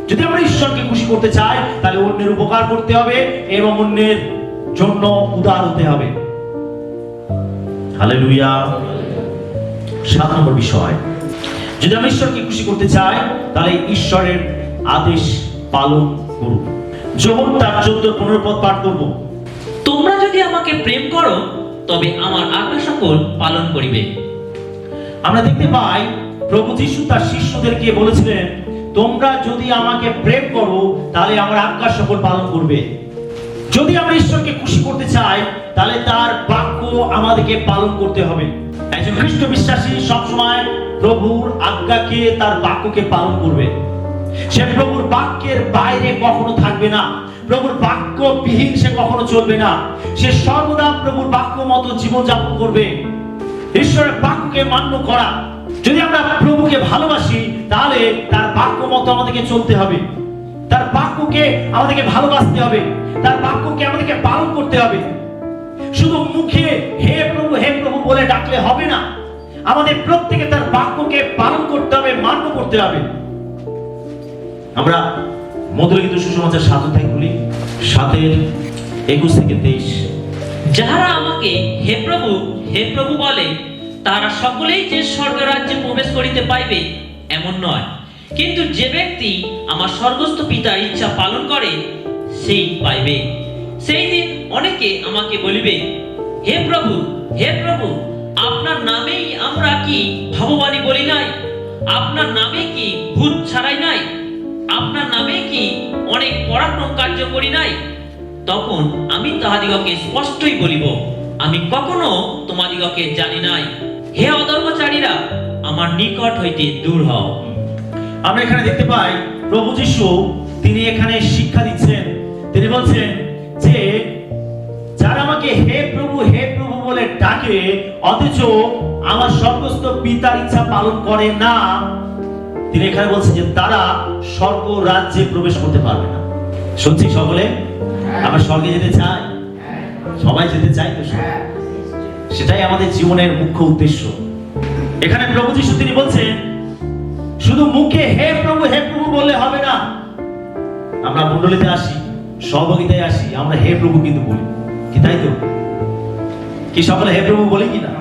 যদি আমরা ঈশ্বরকে খুশি করতে চাই তাহলে অন্যের উপকার করতে হবে এবং অন্যের জন্য উদার হতে হবে। হালেলুয়া। 7 নম্বর বিষয়, যদি আমরা ঈশ্বরকে খুশি করতে চাই তাহলে ঈশ্বরের আদেশ পালন করুন। যোহন 4:14-15 পদ পাঠ করব। তোমরা যদি আমাকে প্রেম করো তবে আমার আজ্ঞা সকল পালন করিবে। আমরা দেখতে পাই প্রভু যীশু তার শিষ্যদেরকে বলেছিলেন, তোমরা যদি আমাকে প্রেম করো তাহলে আমার আজ্ঞা সকল পালন করবে। যদি আমরা ঈশ্বরকে খুশি করতে চাই তাহলে তার বাক্য আমাদেরকে পালন করতে হবে। একজন খ্রিস্ট বিশ্বাসী সবসময় প্রভুর আজ্ঞাকে, তার বাক্যকে পালন করবে। সে প্রভুর বাক্যের বাইরে কখনো থাকবে না, প্রভুর বাক্য বিহীন সে কখনো চলবে না। সে সর্বদা প্রভুর বাক্য মতো জীবনযাপন করবে। ঈশ্বরের বাক্যকে মান্য করা, যদি আমরা প্রভুকে ভালোবাসি তাহলে তার বাক্য মতো আমাদেরকে চলতে হবে, তার বাক্যকে আমাদেরকে ভালোবাসতে হবে, তার বাক্যকে আমাদেরকে পালন করতে হবে। শুধু মুখে হে প্রভু বলে ডাকলে হবে না, আমাদের প্রত্যেকে তার বাক্যকে পালন করতে হবে, মান্য করতে হবে। আমরা মধুলিখিত সুসমাচার 7 অধ্যায় খুলি, 7:21-23। যাহারা আমাকে হে প্রভু বলে তারা সকলেই যে স্বর্গ রাজ্যে প্রবেশ করিতে পাইবে এমন নয়, কিন্তু যে ব্যক্তি আমার স্বর্গস্থ পিতার ইচ্ছা পালন করে সেই পাইবে। সেই দিন অনেকে আমাকে বলিবে, হে প্রভু আপনার নামেই আমরা কি ভগবানী বলি নাই? আপনার নামে কি ভূত ছাড়াই নাই? আপনার নামে কি অনেক পরাক্রম কার্য করি নাই? তখন আমি তাহাদিগকে স্পষ্টই বলিব, আমি কখনো তোমাদিগকে জানি নাই। হে অধর্মচারীরা, আমার নিকট হইতে দূর হও। আমরা এখানে দেখতে পাই প্রভু যীশু তিনি এখানে শিক্ষা দিচ্ছেন। তিনি বলছেন যে যারা আমাকে হে প্রভু বলে ডাকে অথচ আমার স্বর্গস্থ পিতার ইচ্ছা পালন করে না, তিনি এখানে বলছেন যে তারা স্বর্গ রাজ্যে প্রবেশ করতে পারবে না। শুনছি সকলে আমরা স্বর্গে যেতে চাই, সবাই যেতে চাই তো, সেটাই আমাদের জীবনের মুখ্য উদ্দেশ্য। এখানে প্রভু যীশু তিনি বলছেন শুধু মুখে হে প্রভু বললে হবে না। আমরা মণ্ডলীতে আসি, সহভাগিতায় আসি, আমরা হে প্রভু কিন্তু বলি কি, তাই তো? কি সকলে হে প্রভু বলি কিনা?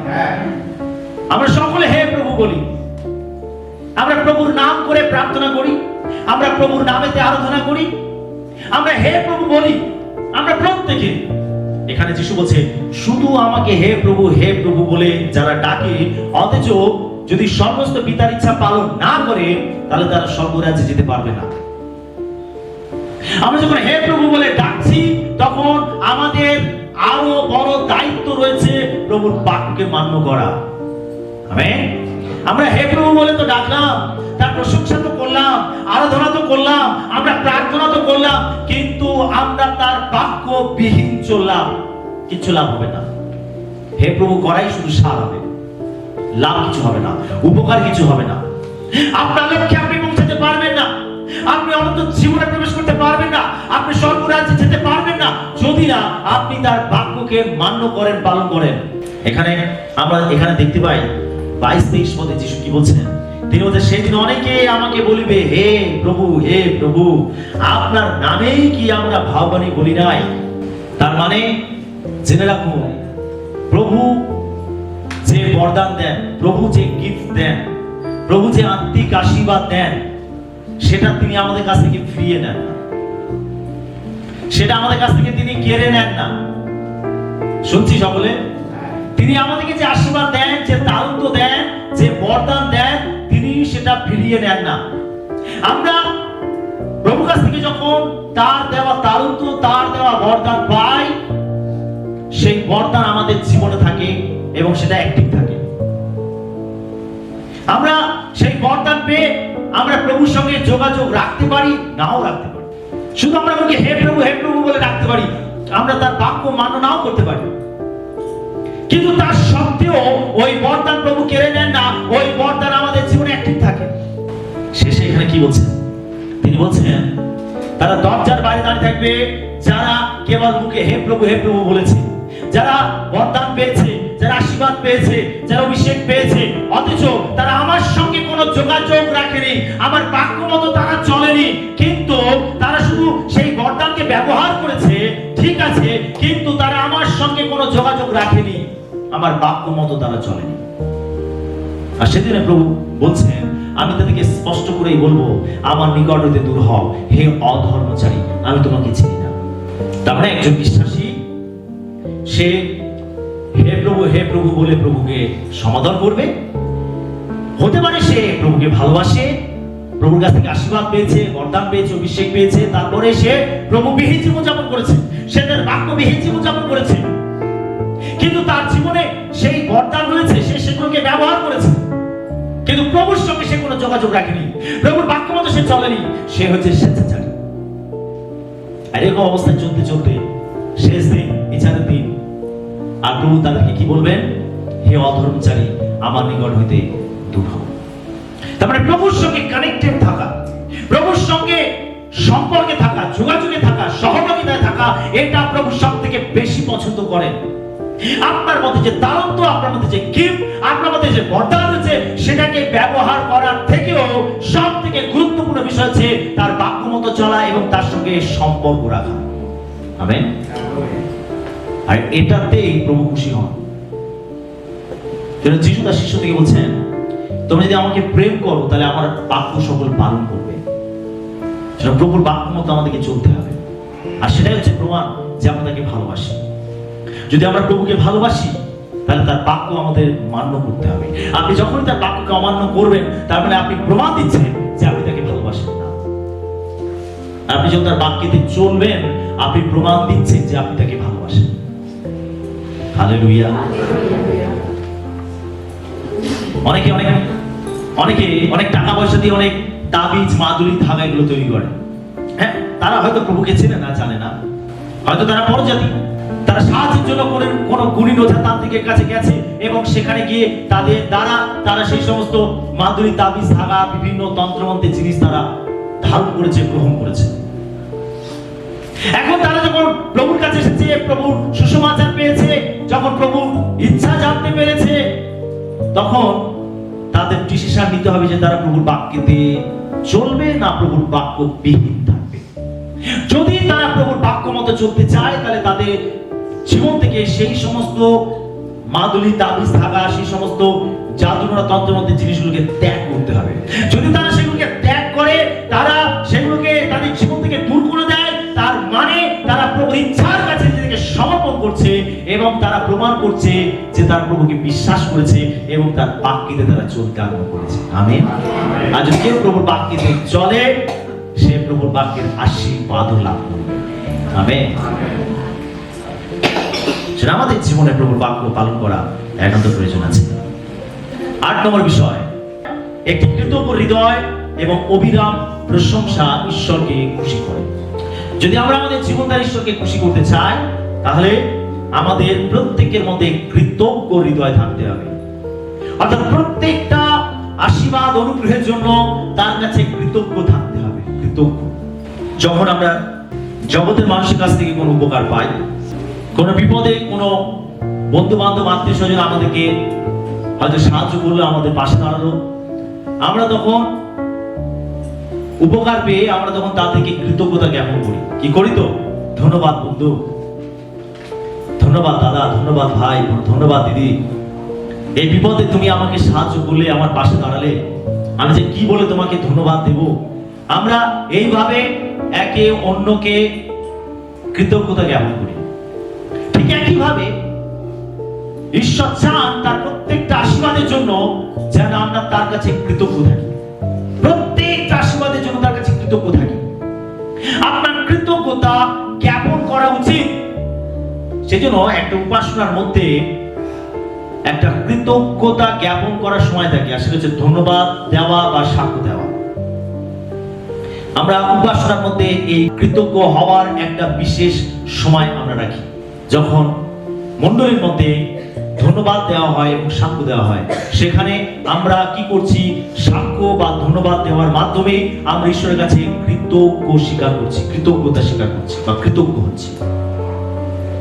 আমরা সকলে হে প্রভু বলি। আমরা প্রভুর নাম করে প্রার্থনা করি, আমরা প্রভুর নামেতে আরাধনা করি, আমরা হে প্রভু বলি, আমরা প্রত্যেকে। এখানে যিশু বলছে শুধু আমাকে হে প্রভু বলে যারা ডাকে অথচ যদি সমস্ত পিতার ইচ্ছা পালন না করে তাহলে তারা স্বর্গরাজ্যে যেতে পারবে না। আমরা যখন হে প্রভু বলে ডাকছি তখন আমাদের আরো বড় দায়িত্ব রয়েছে প্রভুর বাক্যকে মান্য করা। আমেন। আমরা হে প্রভু বলে তো ডাকলাম, তার প্রশংসা তো করলাম, আরাধনা তো করলাম, আমরা প্রার্থনা তো করলাম, কিন্তু আমরা তার বাক্য বিহীন চললাম, কিছু লাভ হবে না। হে প্রভু করাই শুধু সার হবে, লাভ কিছু হবে না, উপকার কিছু হবে না। আপনার লক্ষ্যে আপনি পৌঁছাতে পারবেন না, আপনি অনন্ত জীবনে প্রবেশ করতে পারবেন না, আপনি স্বর্গরাজ্যে যেতে পারবেন না যদি না আপনি তার বাক্যকে মান্য করেন, পালন করেন। আমরা এখানে দেখতে পাই 22-23 পদে যিশু কি বলছেন? তিনি বলছেন সেদিন অনেকে আমাকে বলিবে হে প্রভু আপনার নামেই কি আমরা ভগবানী বলি নাই? তার মানে জেনে রাখুন, প্রভু যে বরদান দেন, প্রভু যে গিফট দেন, প্রভু যে আত্মিক আশীর্বাদ দেন, সেটা তিনি আমাদের কাছ থেকে ফিরিয়ে নেন না, সেটা আমাদের কাছ থেকে তিনি কেড়ে নেন না। শুনছি সকলে? তিনি আমাদেরকে যে আশীর্বাদ দেন, যে তারুণ্য দেন, যে বরদান দেন, তিনি সেটা ফিরিয়ে নেন না। আমরা প্রভুর কাছ থেকে যখন তার দেওয়া তারুণ্য, তার দেওয়া বরদান পাই, সেই বরদান আমাদের জীবনে থাকে এবং সেটা অ্যাক্টিভ থাকে। আমরা সেই বরদান পেয়ে আমরা প্রভুর সঙ্গে যোগাযোগ রাখতে পারি, নাও রাখতে পারি। শুধু আমরা মুখে হে প্রভু বলে ডাকতে পারি, আমরা তার বাক্য মান্য নাও করতে পারি, কিন্তু তার সত্ত্বেও ওই বরদান প্রভু কেড়ে নেন না, ওই বরদান আমাদের জীবনে অ্যাক্টিভ থাকে। শেষে এখানে কি বলছেন? তিনি বলছেন তারা দরজার বাইরে দাঁড়িয়ে থাকবে যারা কেবল মুখে হে প্রভু বলেছে, যারা বরদান পেয়েছে, যারা আশীর্বাদ পেয়েছে, যারা অভিষেক পেয়েছে, অথচ তারা আমার সঙ্গে কোনো যোগাযোগ রাখেনি, আমার বাক্য মতো তারা চলেনি, কিন্তু ব্যবহার করেছে, ঠিক আছে, কিন্তু তারা আমার সঙ্গে কোনো যোগাযোগ রাখেনি, আমার বাক্য মতো তারা চলেনি। আর সেদিনে প্রভু বলছেন, আমি তাদেরকে স্পষ্ট করেই বলবো, আমার নিকট হইতে দূর হও হে অধর্মচারী, আমি তোমাকে চিনি না। তার মানে একজন বিশ্বাসী সে হে প্রভু বলে প্রভুকে সমাদর করবে। হতে পারে সে প্রভুকে ভালোবাসে, প্রভুর কাছ থেকে আশীর্বাদ পেয়েছে, বরদান পেয়েছে, অভিষেক পেয়েছে, তারপরে সে প্রভুবিহীন জীবনযাপন করেছে, সে তার বাক্যবিহীন জীবনযাপন করেছে, কিন্তু তার জীবনে সেই বরদান রয়েছে, সে সেগুলোকে ব্যবহার করেছে, কিন্তু প্রভুর সঙ্গে সে কোনো যোগাযোগ রাখেনি, প্রভুর বাক্য মতো সে চলেনি, সে হচ্ছে স্বেচ্ছাচারী। আর এরকম অবস্থায় চলতে চলতে শেষ দিন, বিচারের দিন, আর প্রভু তাদেরকে কি বলবেন? হে অধর্মচারী, আমার নিকট হইতে দূর হও। তার মানে প্রভুর সঙ্গে কানেক্টেড থাকা, প্রভুর সঙ্গে সম্পর্কে থাকা, যোগাযোগে থাকা, সহযোগিতায় থাকা, এটা প্রভু সব থেকে বেশি পছন্দ করেন। আপনার মধ্যে যে তারল্য, আপনার মধ্যে যে গিফট, আপনার মধ্যে যে বরদান রয়েছে, সেটাকে ব্যবহার করার থেকেও সব থেকে গুরুত্বপূর্ণ বিষয় হচ্ছে তার বাক্য মতো চলা এবং তার সঙ্গে সম্পর্ক রাখা। আমেন। আর এটাতেই প্রভু খুশি হন। যিশু তার শিষ্য থেকে বলছেন, তোমরা যদি আমাকে প্রেম করো তাহলে আমার বাক্য সকল পালন করবে। সেটা প্রভুর বাক্য মতো আমাদেরকে চলতে হবে, আর সেটাই হচ্ছে প্রমাণ যে আমরা তাকে ভালোবাসি। যদি আমরা প্রভুকে ভালোবাসি তাহলে তার বাক্য আমাদের মান্য করতে হবে। আপনি যখনই তার বাক্যকে অমান্য করবেন, তার মানে আপনি প্রমাণ দিচ্ছেন যে আপনি তাকে ভালোবাসেন না। আপনি যখন তার বাক্যতে চলবেন, আপনি প্রমাণ দিচ্ছেন যে আপনি তাকে ভালোবাসেন। হালেলুয়া। অনেকে অনেক টাকা পয়সা দিয়ে অনেক তাবিজ, মাদুলি, ধাগা এগুলো তৈরি করে। হ্যাঁ, তারা হয়তো প্রভুকে চেনে না, জানে না, হয়তো তারা পরজাতি, তারা সাহায্যের জন্য কোন গুণী ওঝা তান্ত্রিকের কাছে গেছে এবং সেখানে গিয়ে তাদের দ্বারা তারা সেই সমস্ত মাদুলি, তাবিজ, ধাগা, বিভিন্ন তন্ত্রমন্ত্রের জিনিস তারা ধারণ করেছে, গ্রহণ করেছে। এখন তারা যখন প্রভুর কাছে এসেছে, প্রভুর সুসমাচার পেয়েছে, যখন প্রভুর ইচ্ছা জানতে পেরেছে, তখন তাদের ডিসিশন নিতে হবে যে তারা প্রভুর বাক্যতে চলবে না প্রভুর বাক্য বিহীন থাকবে। যদি তারা প্রভুর বাক্য মতো চলতে চায়, তাহলে তাদের জীবন থেকে সেই সমস্ত মাদুলি, তাবিজ, ধাগা, সেই সমস্ত জাদুরা, তন্ত্রমন্ত্রের জিনিসগুলোকে ত্যাগ করতে হবে। যদি তারা সেগুলোকে ত্যাগ করে, তারা সেগুলোকে তাদের জীবন থেকে দূর করে দেয়, তার মানে তারা প্রভুর ইচ্ছার কাছে নিজেকে সমর্পণ করছে এবং তারা প্রমাণ করছে যে তার প্রভুকে বিশ্বাস করেছে এবং তার বাক্যতে তারা চলতে আরম্ভ করেছে। আমেন। আর যদি কেউ প্রভুর বাক্যতে চলে, সে প্রভুর বাক্যের আশীর্বাদ লাভ করবে। আমেন। সেটা আমাদের জীবনে প্রভুর বাক্য পালন করা একান্ত প্রয়োজন আছে। 8 নম্বর বিষয়, একটি কৃতজ্ঞ হৃদয় এবং অবিরাম প্রশংসা ঈশ্বরকে খুশি করে। যদি আমরা আমাদের জীবন দ্বারা ঈশ্বরকে খুশি করতে চাই, তাহলে আমাদের প্রত্যেকের মধ্যে কৃতজ্ঞ হৃদয় থাকতে হবে। অর্থাৎ প্রত্যেকটা আশীর্বাদ, অনুগ্রহের জন্য তার কাছে কৃতজ্ঞ থাকতে হবে। কৃতজ্ঞ। যখন আমরা জগতের মানুষের কাছ থেকে কোনো উপকার পাই, কোনো বিপদে কোনো বন্ধু বান্ধব, আত্মীয় স্বজন আমাদেরকে হয়তো সাহায্য করলো, আমাদের পাশে দাঁড়ালো, আমরা তখন উপকার পেয়ে আমরা তখন তাদেরকে কৃতজ্ঞতা জ্ঞাপন করি। কি করি? তো ধন্যবাদ বন্ধু, ধন্যবাদ দাদা, ধন্যবাদ ভাই, ধন্যবাদ দিদি, এই বিপদে তুমি আমাকে সাহায্য করলে, আমার পাশে দাঁড়ালে, আমি যে কি বলে তোমাকে ধন্যবাদ দেব। আমরা এইভাবে একে অন্যকে কৃতজ্ঞতা জ্ঞাপন করি। ঠিক একইভাবে ঈশ্বর চান তার প্রত্যেকটা আশীর্বাদের জন্য যেন আমরা তার কাছে কৃতজ্ঞ থাকি, প্রত্যেকটা আশীর্বাদের জন্য তার কাছে কৃতজ্ঞ থাকি। আপনার কৃতজ্ঞতা জ্ঞাপন করা উচিত। সেজন্য একটা উপাসনার মধ্যে একটা কৃতজ্ঞতা জ্ঞাপন করার সময় থাকে, আসলে হচ্ছে ধন্যবাদ দেওয়া বা সাক্ষ্য দেওয়া। আমরা উপাসনার মধ্যে এই কৃতজ্ঞ হওয়ার একটা বিশেষ সময় আমরা রাখি, যখন মণ্ডলীর মধ্যে ধন্যবাদ দেওয়া হয় এবং সাক্ষ্য দেওয়া হয়। সেখানে আমরা কি করছি? সাক্ষ্য বা ধন্যবাদ দেওয়ার মাধ্যমে আমরা ঈশ্বরের কাছে কৃতজ্ঞ স্বীকার করছি, কৃতজ্ঞতা স্বীকার করছি বা কৃতজ্ঞ হচ্ছি।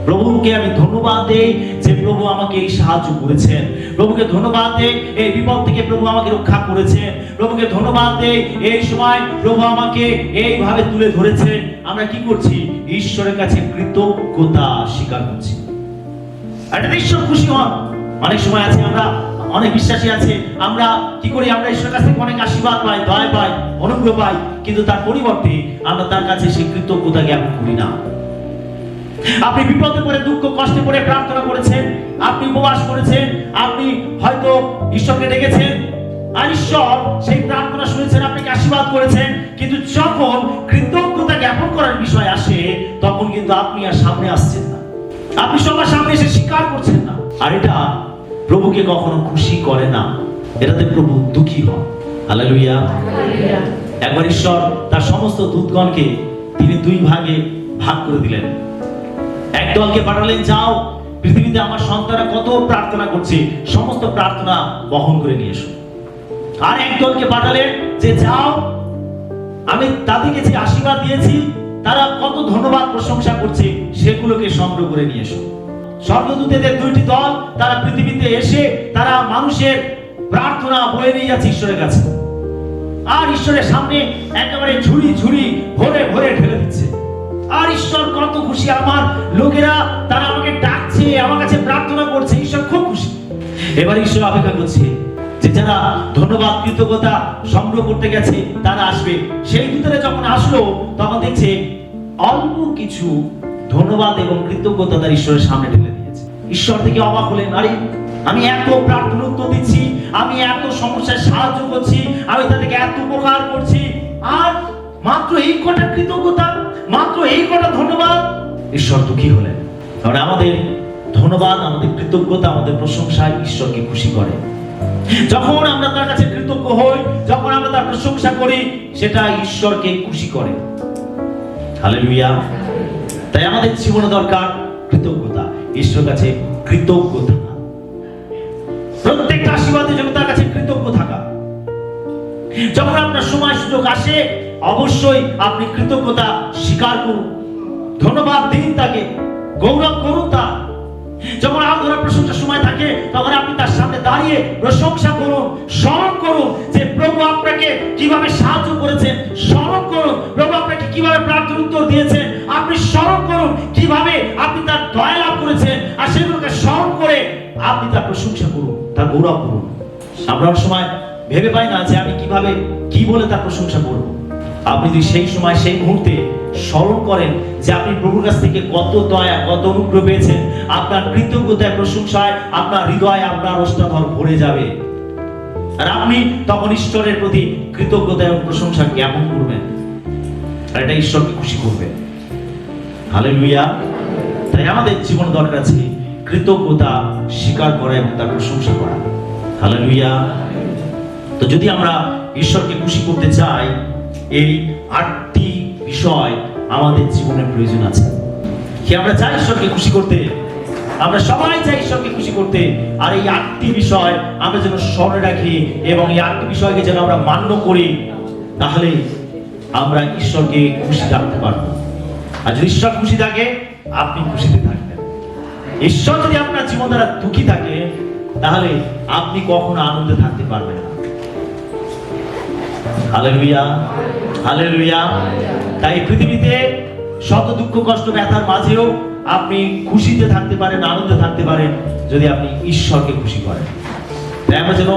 প্রভুকে আমি ধন্যবাদ দেই যে প্রভু আমাকে এই সাহায্য করেছেন। প্রভুকে ধন্যবাদ দেই এই বিপদ থেকে প্রভু আমাকে রক্ষা করেছেন। প্রভুকে ধন্যবাদ দেই এই সময় প্রভু আমাকে এইভাবে তুলে ধরেছে। আমরা কি করছি? ঈশ্বরের কাছে কৃতজ্ঞতা স্বীকার করছি। এটা ঈশ্বর খুশি হন। অনেক সময় আছে, আমরা অনেক বিশ্বাসী আছে, আমরা কি করি? আমরা ঈশ্বরের কাছ থেকে অনেক আশীর্বাদ পাই, দয়া পাই, অনুগ্রহ পাই, কিন্তু তার পরিবর্তে আমরা তার কাছে সেই কৃতজ্ঞতা জ্ঞাপন করি না। আপনি বিপদে পড়ে, দুঃখ কষ্টে পড়ে প্রার্থনা করেছেন, আপনি উপবাস করেছেন, আপনি হয়তো ঈশ্বরকে ডেকেছেন, আর ঈশ্বর সেই প্রার্থনা শুনেছেন, আপনাকে আশীর্বাদ করেছেন, কিন্তু যখন কৃতজ্ঞতা জ্ঞাপন করার বিষয় আসে তখন কিন্তু আপনি আর সামনে আসছেন না, আপনি সবার সামনে এসে স্বীকার করছেন না। আর এটা প্রভুকে কখনো খুশি করে না, এটাতে প্রভু দুঃখী হন। হালেলুয়া। একবার ঈশ্বর তার সমস্ত দূতগণকে তিনি দুই ভাগে ভাগ করে দিলেন। এক দলকে পাঠালেন, যাও পৃথিবীতে আমার সন্তানরা কত প্রার্থনা করছে, সমস্ত প্রার্থনা বহন করে নিয়ে এসো। আর এক দলকে পাঠালেন যে যাও, আমি তাদেরকে যে আশীর্বাদ দিয়েছি তারা কত ধন্যবাদ প্রশংসা করছে, সেগুলোকে সংগ্রহ করে নিয়ে এসো। স্বর্গদূতদের দুইটি দল, তারা পৃথিবীতে এসে তারা মানুষের প্রার্থনা বয়ে নিয়ে যাচ্ছে ঈশ্বরের কাছে, আর ঈশ্বরের সামনে একেবারে ঝুড়ি ঝুড়ি ভরে ভরে ঢেলে দিচ্ছে। আর ঈশ্বর কত খুশি, আমার লোকেরা তারা আমাকে ডাকছে, আমার কাছে প্রার্থনা করছে, ঈশ্বর খুব খুশি। এবার ঈশ্বর অপেক্ষা করছে যে যারা ধন্যবাদ কৃতজ্ঞতা সংগ্রহ করতে গেছে তারা আসবে। সেই দূতরা যখন আসলো তখন দেখছে অল্প কিছু ধন্যবাদ এবং কৃতজ্ঞতা তার ঈশ্বরের সামনে ঢেলে দিয়েছে। ঈশ্বর থেকে অবাক হলেন, আরে আমি এত প্রার্থনা উত্তর দিচ্ছি, আমি এত সমস্যায় সাহায্য করছি, আমি তাদেরকে এত উপকার করছি, আর মাত্র এই কটা কৃতজ্ঞতা, মাত্র এই কটা ধন্যবাদ। ঈশ্বর দুঃখী হলেন। কারণ আমাদের ধন্যবাদ, আমাদের কৃতজ্ঞতা, আমাদের প্রশংসা ঈশ্বরকে খুশি করে। যখন আমরা তার কাছে কৃতজ্ঞ হই, যখন আমরা তার প্রশংসা করি, সেটা ঈশ্বরকে খুশি করে। হালেলুয়া। তাই আমাদের জীবনে দরকার কৃতজ্ঞতা, ঈশ্বরের কাছে কৃতজ্ঞ থাকা, প্রত্যেকটা আশীর্বাদের জন্য তার কাছে কৃতজ্ঞ থাকা। যখন আপনার সময় সুযোগ আসে অবশ্যই আপনি কৃতজ্ঞতা স্বীকার করুন, ধন্যবাদ দিন তাকে, গৌরব করুন তার। যখন আরাধনা প্রশংসার সময় থাকে তখন আপনি তার সামনে দাঁড়িয়ে প্রশংসা করুন, স্মরণ করুন যে প্রভু আপনাকে কিভাবে সাহায্য করেছেন, স্মরণ করুন প্রভু আপনাকে কিভাবে প্রার্থনার উত্তর দিয়েছেন, আপনি স্মরণ করুন কিভাবে আপনি তার দয়া লাভ করেছেন, আর সেগুলোকে স্মরণ করে আপনি তার প্রশংসা করুন, তার গৌরব করুন। আমরা অনেক সময় ভেবে পাই না যে আমি কিভাবে কি বলে তার প্রশংসা করব। আপনি যদি সেই সময় সেই মুহূর্তে স্মরণ করেন যে আপনি প্রভুর কাছ থেকে কত দয়া, কত অনুগ্রহ পেয়েছেন, আপনার কৃতজ্ঞতায় প্রশংসায় আপনার হৃদয়, আপনার অষ্টাধর ভরে যাবে, আর আপনি তখন ঈশ্বরের প্রতি কৃতজ্ঞতা এবং প্রশংসা জ্ঞাপন করবেন, আর এটা ঈশ্বরকে খুশি করবে। হালেলুয়া। তাই আমাদের জীবন দরকার আছে কৃতজ্ঞতা স্বীকার করা এবং তার প্রশংসা করা। হালেলুয়া। তো যদি আমরা ঈশ্বরকে খুশি করতে চাই, এই 8টি বিষয় আমাদের জীবনের প্রয়োজন আছে। কি আমরা চাই ঈশ্বরকে খুশি করতে? আমরা সবাই চাই ঈশ্বরকে খুশি করতে। আর এই 8টি বিষয় আমরা যেন স্মরণে রাখি এবং এই 8টি বিষয়কে যেন আমরা মান্য করি, তাহলে আমরা ঈশ্বরকে খুশি রাখতে পারবো। আর যদি ঈশ্বর খুশি থাকে, আপনি খুশিতে থাকবেন। ঈশ্বর যদি আপনার জীবন দ্বারা দুঃখী থাকে, তাহলে আপনি কখনো আনন্দে থাকতে পারবেন না। Hallelujah, hallelujah. তাই পৃথিবীতে শত দুঃখ কষ্ট ব্যথার মাঝেও আপনি খুশিতে থাকতে পারেন, আনন্দে থাকতে পারেন যদি আপনি ঈশ্বরকে খুশি করেন। তাই আমরা যেন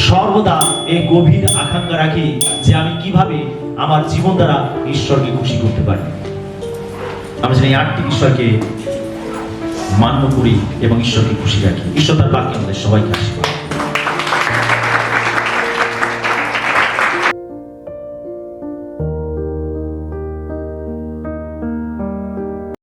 সর্বদা এই গভীর আকাঙ্ক্ষা রাখি যে আমি কিভাবে আমার জীবন দ্বারা ঈশ্বরকে খুশি করতে পারি। আমরা যেন এই 8টি বিষয়কে মান্য করি এবং ঈশ্বরকে খুশি রাখি। ঈশ্বর তার বাক্যে আমাদের সবাইকে আশীর্বাদ।